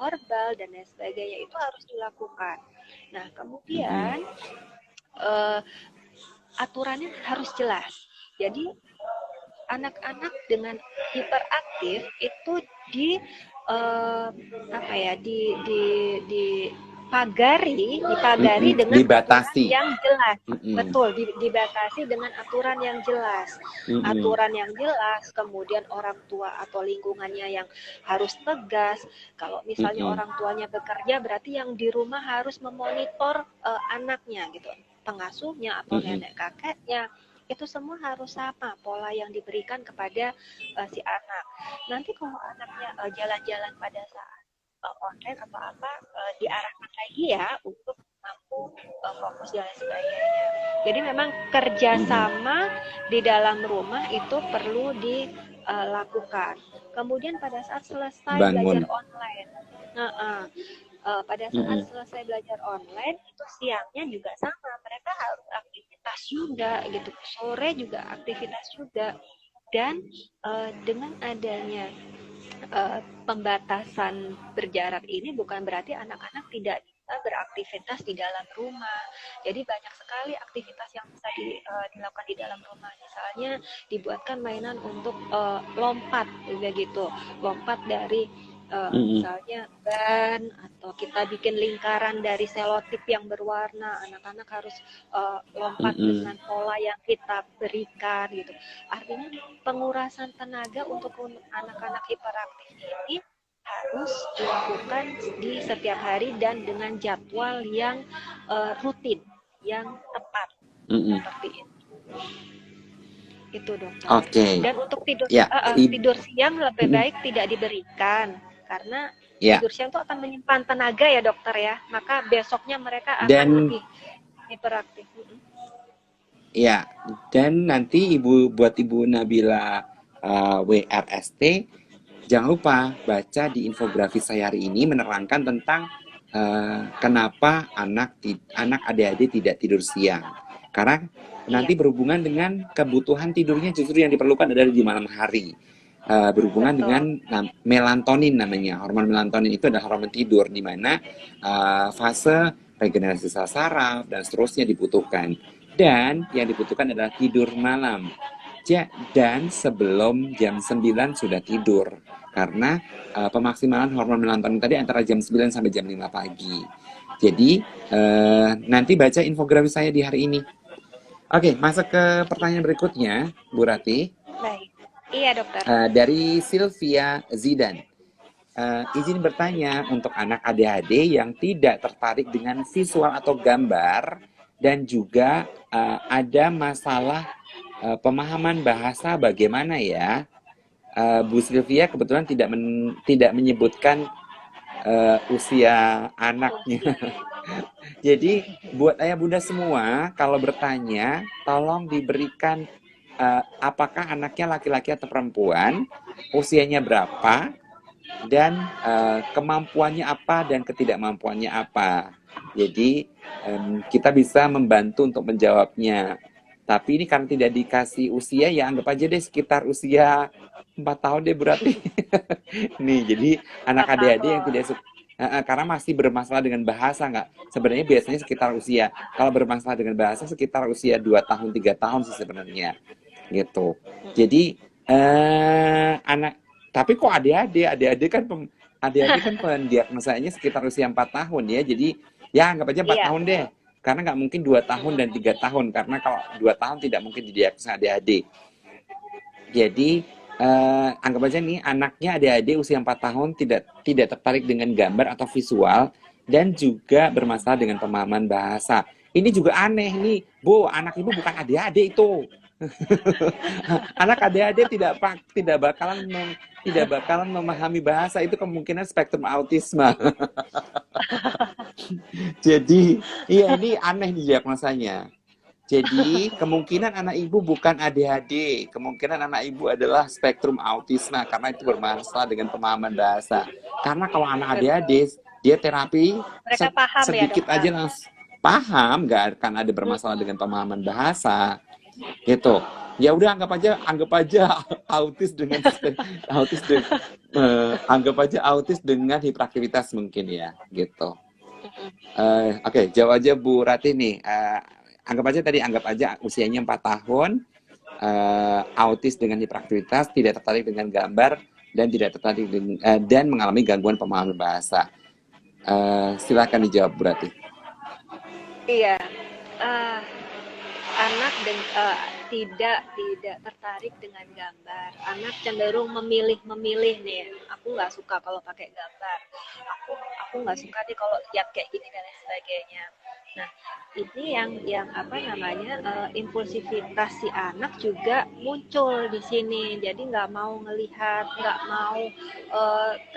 verbal, dan lain sebagainya. Itu harus dilakukan. Nah, Mm-mm. kemudian eh, aturannya harus jelas. Jadi, anak-anak dengan hiperaktif itu di eh, apa ya dipagari Mm-mm. dengan aturan Dibatasi. yang jelas. Mm-mm. Betul, dibatasi dengan aturan yang jelas. Mm-mm. Aturan yang jelas, kemudian orang tua atau lingkungannya yang harus tegas. Kalau misalnya Mm-mm. orang tuanya bekerja, berarti yang di rumah harus memonitor anaknya gitu, pengasuhnya atau Mm-mm. nenek kakeknya. Itu semua harus sama pola yang diberikan kepada si anak. Nanti kalau anaknya jalan-jalan pada saat online atau apa, diarahkan lagi ya untuk mampu fokus dan lain sebagainya. Jadi memang Mm-mm. kerjasama di dalam rumah itu perlu dilakukan. Kemudian pada saat selesai belajar Bangun. online, nah, pada saat Mm-mm. selesai belajar online itu siangnya juga sama, mereka harus aktivitas juga gitu, sore juga aktivitas juga. Dan dengan adanya pembatasan berjarak ini bukan berarti anak-anak tidak bisa beraktivitas di dalam rumah. Jadi banyak sekali aktivitas yang bisa dilakukan di dalam rumah. Misalnya dibuatkan mainan untuk lompat, begitu. Lompat dari Mm-mm. misalnya ban, atau kita bikin lingkaran dari selotip yang berwarna. Anak-anak harus lompat Mm-mm. dengan pola yang kita berikan gitu. Artinya pengurasan tenaga untuk anak-anak hiperaktif ini harus dilakukan di setiap hari dan dengan jadwal yang rutin, yang tepat, Mm-mm. seperti itu. Itu dokter. Oke. Dan untuk Ya, tidur siang lebih mm-mm. baik tidak diberikan, karena Ya. tidur siang itu akan menyimpan tenaga ya dokter ya. Maka besoknya mereka akan Dan lebih hiperaktif. ya, dan nanti buat Ibu Nabila WRST, jangan lupa baca di infografis saya hari ini menerangkan tentang kenapa anak ADHD tidak tidur siang. Karena Iya, nanti berhubungan dengan kebutuhan tidurnya justru yang diperlukan adalah di malam hari. Berhubungan dengan betul. melatonin namanya. Hormon melatonin itu adalah hormon tidur di mana fase regenerasi sel saraf dan seterusnya dibutuhkan. Dan yang dibutuhkan adalah tidur malam. Dan sebelum jam 9 sudah tidur. Karena pemaksimalan hormon melatonin tadi antara jam 9 sampai jam 5 pagi. Jadi nanti baca infografis saya di hari ini. Oke, masuk ke pertanyaan berikutnya, Bu Rati. Baik. Iya dokter. Dari Sylvia Zidan. Izin bertanya untuk anak ADHD yang tidak tertarik dengan visual atau gambar dan juga ada masalah pemahaman bahasa bagaimana ya? Bu Sylvia kebetulan tidak menyebutkan usia anaknya. Usianya. Jadi buat ayah bunda semua kalau bertanya tolong diberikan apakah anaknya laki-laki atau perempuan, usianya berapa, dan kemampuannya apa dan ketidakmampuannya apa. Jadi kita bisa membantu untuk menjawabnya. Tapi ini karena tidak dikasih usia, ya anggap aja deh sekitar usia 4 tahun deh berarti. Nih, jadi anak 4 ADHD yang tahun. tidak suka karena masih bermasalah dengan bahasa nggak? Sebenarnya biasanya sekitar usia, kalau bermasalah dengan bahasa sekitar usia 2 tahun, 3 tahun sih sebenarnya. Gitu. Jadi anak tapi kok adik-adik kan pendiagnosanya sekitar usia 4 tahun ya. Jadi ya anggap aja 4 Iya, tahun deh. betul. Karena nggak mungkin 2 tahun dan 3 tahun. Karena kalau 2 tahun tidak mungkin didiagnosa adik-adik. Jadi anggap aja nih anaknya adik-adik usia 4 tahun tidak tertarik dengan gambar atau visual dan juga bermasalah dengan pemahaman bahasa. Ini juga aneh nih, Bu, anak ibu bukan adik-adik itu. Anak adik-adik tidak bakalan memahami bahasa, itu kemungkinan spektrum autisme. Jadi, iya ini aneh nih diagnosanya. Jadi, kemungkinan anak ibu bukan ADHD, kemungkinan anak ibu adalah spektrum autisme karena itu bermasalah dengan pemahaman bahasa. Karena kalau anak Betul. ADHD, dia terapi Mereka paham ya sedikit dokter. aja langsung paham, nggak akan ada bermasalah dengan pemahaman bahasa. gitu. Ya udah anggap aja autis dengan autis dengan anggap aja autis dengan hiperaktivitas mungkin ya, gitu. Oke, jawab aja Bu Rati nih. Anggap aja usianya 4 tahun, autis dengan hiperaktivitas, tidak tertarik dengan gambar dan tidak tertarik dengan, dan mengalami gangguan pemahaman bahasa. Silakan dijawab Bu Rati. Iya, uh, anak tidak tertarik dengan gambar. Anak cenderung memilih nih. Aku nggak suka kalau pakai gambar. Aku nggak suka nih kalau lihat kayak gini dan lain sebagainya. Nah, ini yang apa namanya impulsivitas si anak juga muncul di sini. Jadi nggak mau ngelihat, nggak mau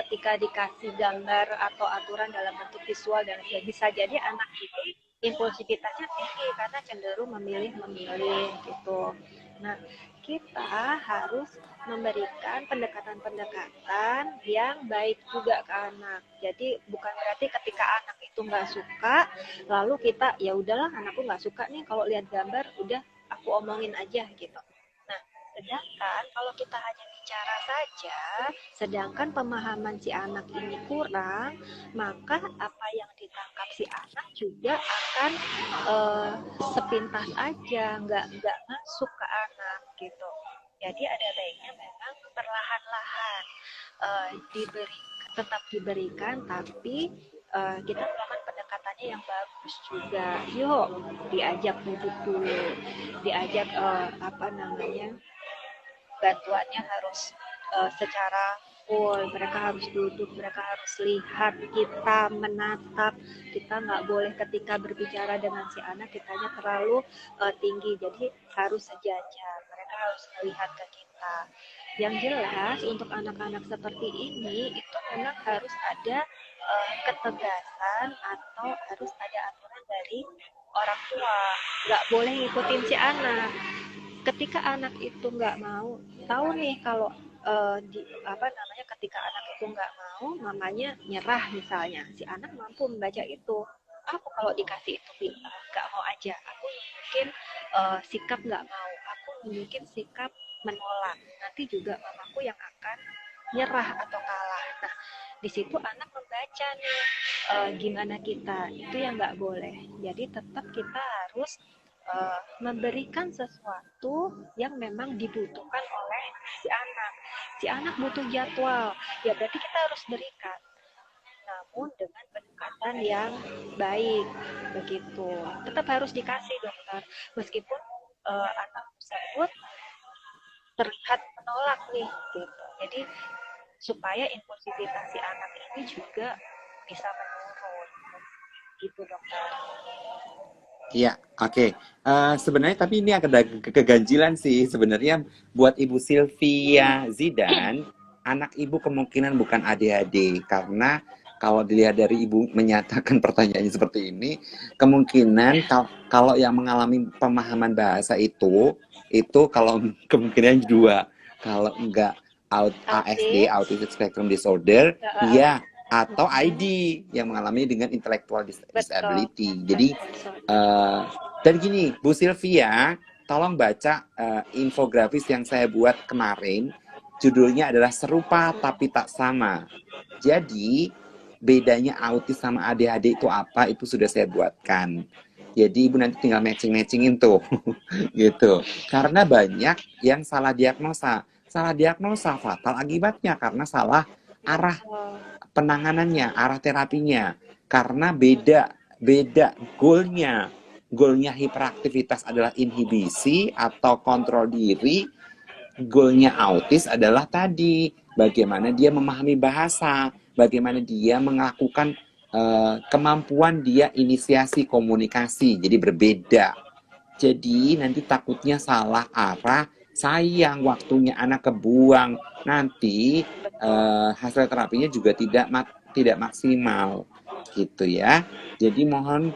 ketika dikasih gambar atau aturan dalam bentuk visual dan sebagainya. Bisa jadi anak ini impulsivitasnya tinggi karena cenderung memilih gitu. Nah, kita harus memberikan pendekatan-pendekatan yang baik juga ke anak. Jadi bukan berarti ketika anak itu nggak suka, lalu kita ya udahlah anakku nggak suka nih kalau lihat gambar, udah aku omongin aja gitu. Nah, sedangkan kalau kita hanya bicara saja, sedangkan pemahaman si anak ini kurang, maka apa yang ditangkap si anak juga akan sepintas aja, nggak masuk ke anak gitu. Jadi ada baiknya memang perlahan-lahan tetap diberikan, tapi kita melakukan pendekatannya yang bagus juga. Yuk, diajak duduk dulu, diajak apa namanya bantuannya harus secara full, mereka harus duduk, mereka harus lihat kita menatap, kita nggak boleh ketika berbicara dengan si anak kitanya terlalu tinggi, jadi harus sejajar, mereka harus melihat ke kita. Yang jelas untuk anak-anak seperti ini itu memang harus ada ketegasan atau harus ada aturan dari orang tua, nggak boleh ngikutin si anak. Ketika anak itu nggak mau, tahu nih kalau di apa namanya ketika anak itu nggak mau, mamanya nyerah misalnya, si anak mampu membaca itu. Aku kalau dikasih itu nggak mau aja, aku mungkin sikap nggak mau, aku mungkin sikap menolak, nanti juga mamaku yang akan nyerah atau kalah. Nah, di situ anak membaca nih gimana kita, itu yang nggak boleh. Jadi tetap kita harus memberikan sesuatu yang memang dibutuhkan oleh si anak. Si anak butuh jadwal, ya berarti kita harus berikan. Namun dengan pendekatan yang baik, begitu. Tetap harus dikasih dokter, meskipun anak tersebut terlihat menolak nih, gitu. Jadi supaya impulsivitas si anak ini juga bisa menurun, gitu dokter. Iya, oke. Sebenarnya tapi ini ada keganjilan sih sebenarnya buat Ibu Sylvia Zidan, anak Ibu kemungkinan bukan ADHD karena kalau dilihat dari Ibu menyatakan pertanyaannya seperti ini, kemungkinan kalau yang mengalami pemahaman bahasa itu kalau kemungkinan dua, kalau enggak ASD, Autism Spectrum Disorder, ya atau ID yang mengalami dengan intellectual disability. Jadi dan gini, Bu Sylvia, tolong baca infografis yang saya buat kemarin. Judulnya adalah Serupa Tapi Tak Sama. Jadi, bedanya autis sama ADHD itu apa? Itu sudah saya buatkan. Jadi Ibu nanti tinggal matching-matchingin tuh. Gitu. Karena banyak yang salah diagnosa. Salah diagnosa fatal akibatnya karena salah arah penanganannya, arah terapinya. Karena beda goalnya. Goalnya hiperaktivitas adalah inhibisi atau kontrol diri. Goalnya autis adalah tadi, bagaimana dia memahami bahasa, bagaimana dia melakukan kemampuan dia inisiasi komunikasi. Jadi berbeda. Jadi nanti takutnya salah arah, sayang waktunya anak kebuang. Nanti hasil terapinya juga tidak maksimal gitu ya. Jadi mohon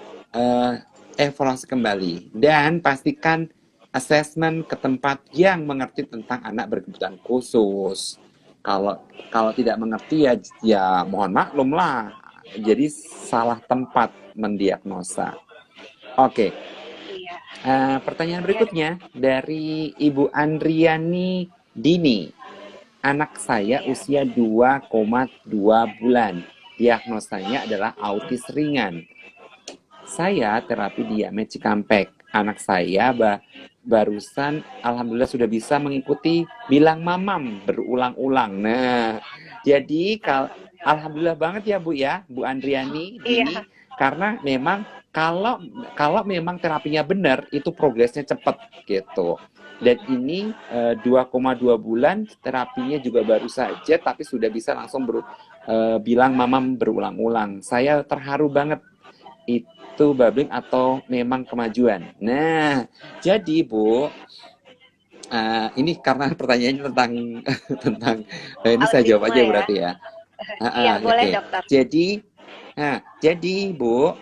evaluasi kembali dan pastikan asesmen ke tempat yang mengerti tentang anak berkebutuhan khusus. Kalau tidak mengerti ya mohon maklum lah. Jadi salah tempat mendiagnosa. Oke. Pertanyaan Ya, berikutnya dari Ibu Andriani Dini. Anak saya ya. usia 2,2 bulan. Diagnosanya adalah autis ringan. Saya terapi Diamed Cikampek. Anak saya barusan alhamdulillah sudah bisa mengikuti bilang mamam berulang-ulang. Nah, jadi alhamdulillah banget ya Bu ya, Bu Andriani Dini, Iya, karena memang kalau kalau memang terapinya benar itu progresnya cepat gitu. Dan ini 2,2 bulan terapinya juga baru saja tapi sudah bisa langsung bilang mamam berulang-ulang. Saya terharu banget, itu babling atau memang kemajuan. Nah, jadi Bu, ini karena pertanyaannya tentang tentang ini saya jawab autisme aja ya. berarti ya. Iya, boleh Oke. dokter. Jadi, jadi Bu,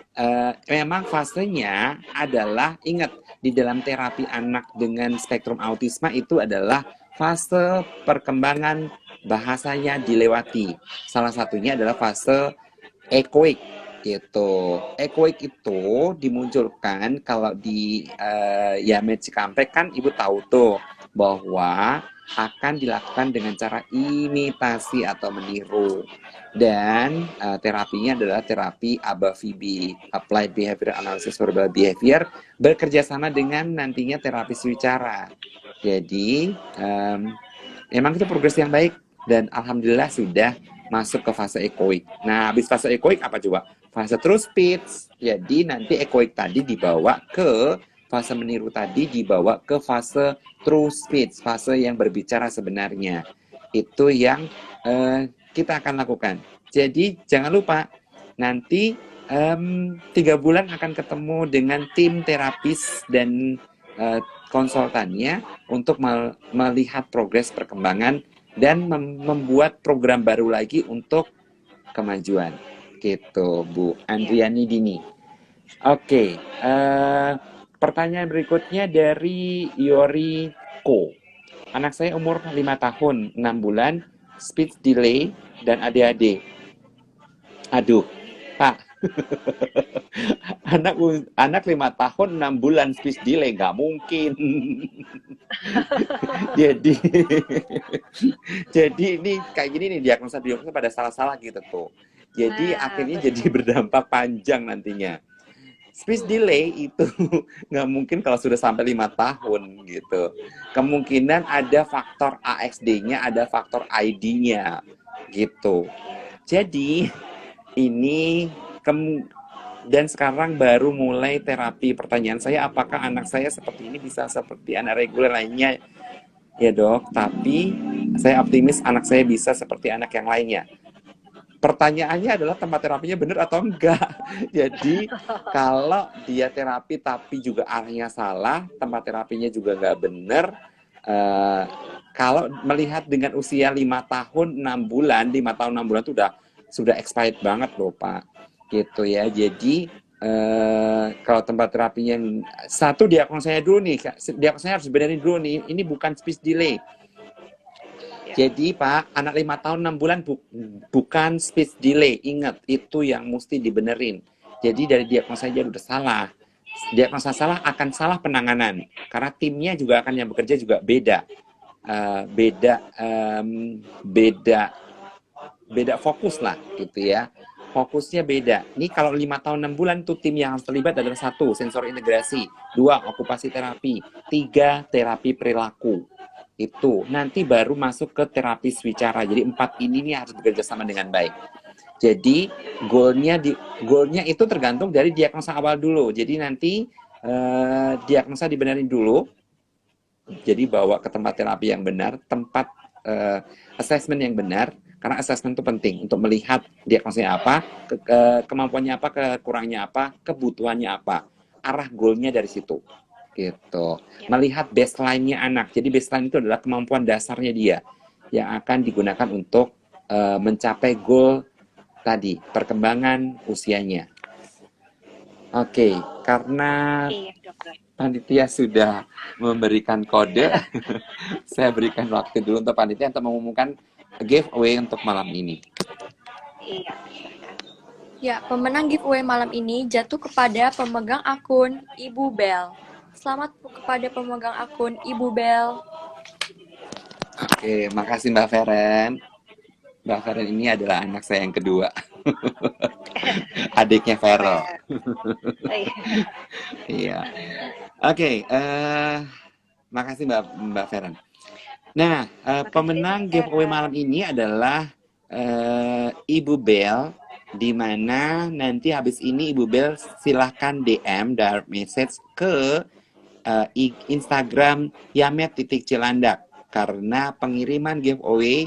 memang fasenya adalah ingat di dalam terapi anak dengan spektrum autisme itu adalah fase perkembangan bahasanya dilewati. Salah satunya adalah fase echoic gitu. Echoic itu dimunculkan kalau di Yamed Cikampek kan Ibu tahu tuh bahwa akan dilakukan dengan cara imitasi atau meniru. Dan terapinya adalah terapi ABA-VB, Applied Behavior Analysis Verbal Behavior, bekerja sama dengan nantinya terapis wicara. Jadi, memang itu progres yang baik dan alhamdulillah sudah masuk ke fase echoic. Nah, habis fase echoic apa coba? Fase true speech. Jadi nanti echoic tadi dibawa ke fase meniru tadi dibawa ke fase true speech, fase yang berbicara sebenarnya. Itu yang kita akan lakukan. Jadi jangan lupa nanti 3 bulan akan ketemu dengan tim terapis dan konsultannya untuk melihat progres perkembangan dan membuat program baru lagi untuk kemajuan. Gitu, Bu Iya. Andriani Dini. Oke, pertanyaan berikutnya dari Yoriko. Anak saya umur 5 tahun, 6 bulan, speech delay, dan ADHD. Aduh, Pak, anak anak 5 tahun 6 bulan speech delay nggak mungkin. Jadi jadi ini kayak gini nih, diagnosa pada salah-salah gitu tuh. Jadi Nah, akhirnya jadi betul. berdampak panjang nantinya. Speech delay itu nggak mungkin kalau sudah sampai 5 tahun gitu. Kemungkinan ada faktor AXD-nya, ada faktor ID-nya gitu. Iya. Jadi ini dan sekarang baru mulai terapi. Pertanyaan saya, apakah anak saya seperti ini bisa seperti anak reguler lainnya? Ya dok, tapi saya optimis anak saya bisa seperti anak yang lainnya. Pertanyaannya adalah tempat terapinya benar atau enggak. Jadi kalau dia terapi tapi juga arahnya salah, tempat terapinya juga nggak benar. eh, Kalau melihat dengan usia 5 tahun 6 bulan, 5 tahun 6 bulan itu sudah expired banget loh Pak. Gitu ya. Jadi kalau tempat terapinya satu diagnosanya dulu nih, diagnosanya harus benerin dulu nih. Ini bukan speech delay. Ya. Jadi Pak, anak 5 tahun 6 bulan bukan speech delay. Ingat, itu yang mesti dibenerin. Jadi dari diagnosa aja udah salah. Diagnosa salah akan salah penanganan. Karena timnya juga akan yang bekerja juga beda. Beda beda fokus lah gitu ya. Fokusnya beda. Ini kalau 5 tahun 6 bulan tuh tim yang harus terlibat adalah 1, sensor integrasi, 2, okupasi terapi, 3, terapi perilaku. Itu nanti baru masuk ke terapi wicara. Jadi 4 ini nih harus bekerja sama dengan baik. Jadi goalnya itu tergantung dari diagnosa awal dulu. Jadi nanti diagnosa dibenarin dulu. Jadi bawa ke tempat terapi yang benar, tempat assessment yang benar, karena assessment itu penting untuk melihat diagnosanya apa, kemampuannya apa, kekurangannya apa, kebutuhannya apa, arah goalnya dari situ gitu. Ya. Melihat baseline-nya anak. Jadi baseline itu adalah kemampuan dasarnya dia yang akan digunakan untuk mencapai goal tadi, perkembangan usianya. Oke, karena Iya, dokter. panitia sudah memberikan kode, saya berikan waktu dulu untuk panitia untuk mengumumkan giveaway untuk malam ini. Iya, silakan. Ya, pemenang giveaway malam ini jatuh kepada pemegang akun Ibu Bel. Selamat kepada pemegang akun Ibu Bel. Oke, makasih Mbak Feren. Mbak Feren ini adalah anak saya yang kedua. Adiknya Ferel. Iya. Oke, makasih Mbak Feren. Nah, pemenang giveaway malam ini adalah Ibu Bel, di mana nanti habis ini Ibu Bel silahkan DM direct message ke Instagram Yamet.Cilandak karena pengiriman giveaway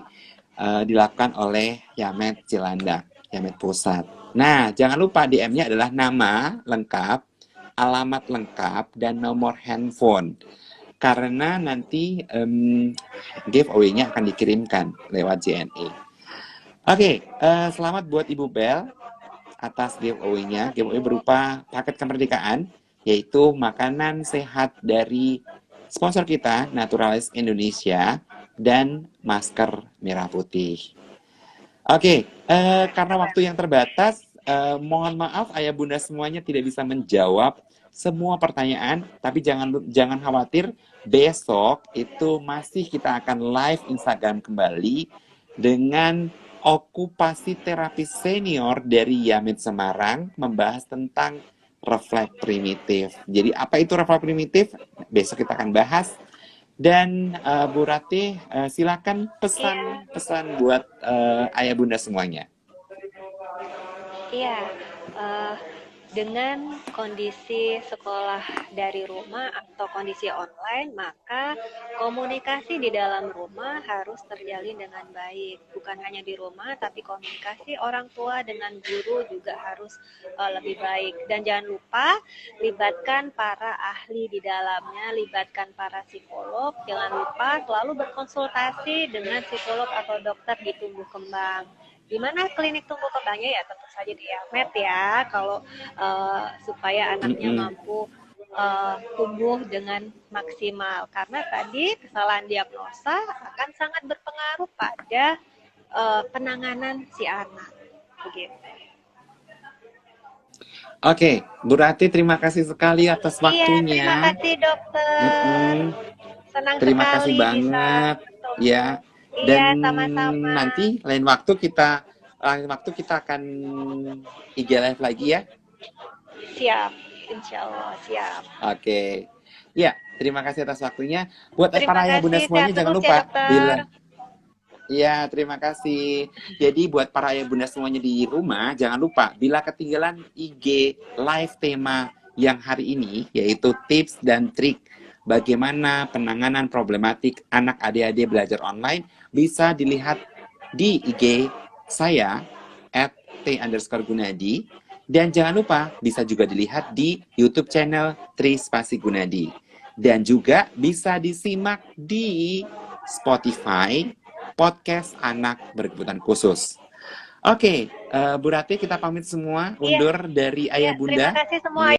dilakukan oleh Yamet Cilandak, Yamet Pusat. Nah, jangan lupa DM-nya adalah nama lengkap, alamat lengkap, dan nomor handphone. Karena nanti giveaway-nya akan dikirimkan lewat JNE. Oke, selamat buat Ibu Bel atas giveaway-nya. Giveaway berupa paket kemerdekaan, yaitu makanan sehat dari sponsor kita, Naturalis Indonesia, dan masker merah putih. Oke, karena waktu yang terbatas, mohon maaf ayah bunda semuanya tidak bisa menjawab semua pertanyaan, tapi jangan khawatir, besok itu masih kita akan live Instagram kembali dengan okupasi terapi senior dari Yamet Semarang membahas tentang refleks primitif. Jadi apa itu refleks primitif? Besok kita akan bahas. Dan Bu Ratih, silakan pesan-pesan buat ayah bunda semuanya. Iya, dengan kondisi sekolah dari rumah atau kondisi online, maka komunikasi di dalam rumah harus terjalin dengan baik. Bukan hanya di rumah, tapi komunikasi orang tua dengan guru juga harus lebih baik. Dan jangan lupa, libatkan para ahli di dalamnya, libatkan para psikolog. Jangan lupa selalu berkonsultasi dengan psikolog atau dokter di tumbuh kembang. Di mana klinik tumbuh kembangnya ya tentu saja di Yamet ya, kalau supaya anaknya mampu tumbuh dengan maksimal, karena tadi kesalahan diagnosa akan sangat berpengaruh pada penanganan si anak begitu. Oke, Bu Ratih, terima kasih sekali atas waktunya. Iya, terima kasih dokter. Senang terima sekali kasih banget bisa ya. Iya, Dan sama-sama. nanti lain waktu kita akan IG live lagi ya. Siap, insya Allah siap. Oke. Ya, terima kasih atas waktunya. Buat para ayah bunda semuanya jangan lupa ya, terima kasih. Jadi buat para ayah bunda semuanya di rumah, jangan lupa bila ketinggalan IG live tema yang hari ini, yaitu tips dan trik bagaimana penanganan problematik anak adik-adik belajar online, bisa dilihat di IG saya @t_gunadi, dan jangan lupa bisa juga dilihat di YouTube channel Tri Spasi Gunadi, dan juga bisa disimak di Spotify podcast anak berkebutuhan khusus. Oke, Bu Ratih, kita pamit semua undur dari ayah bunda. Terima kasih semua.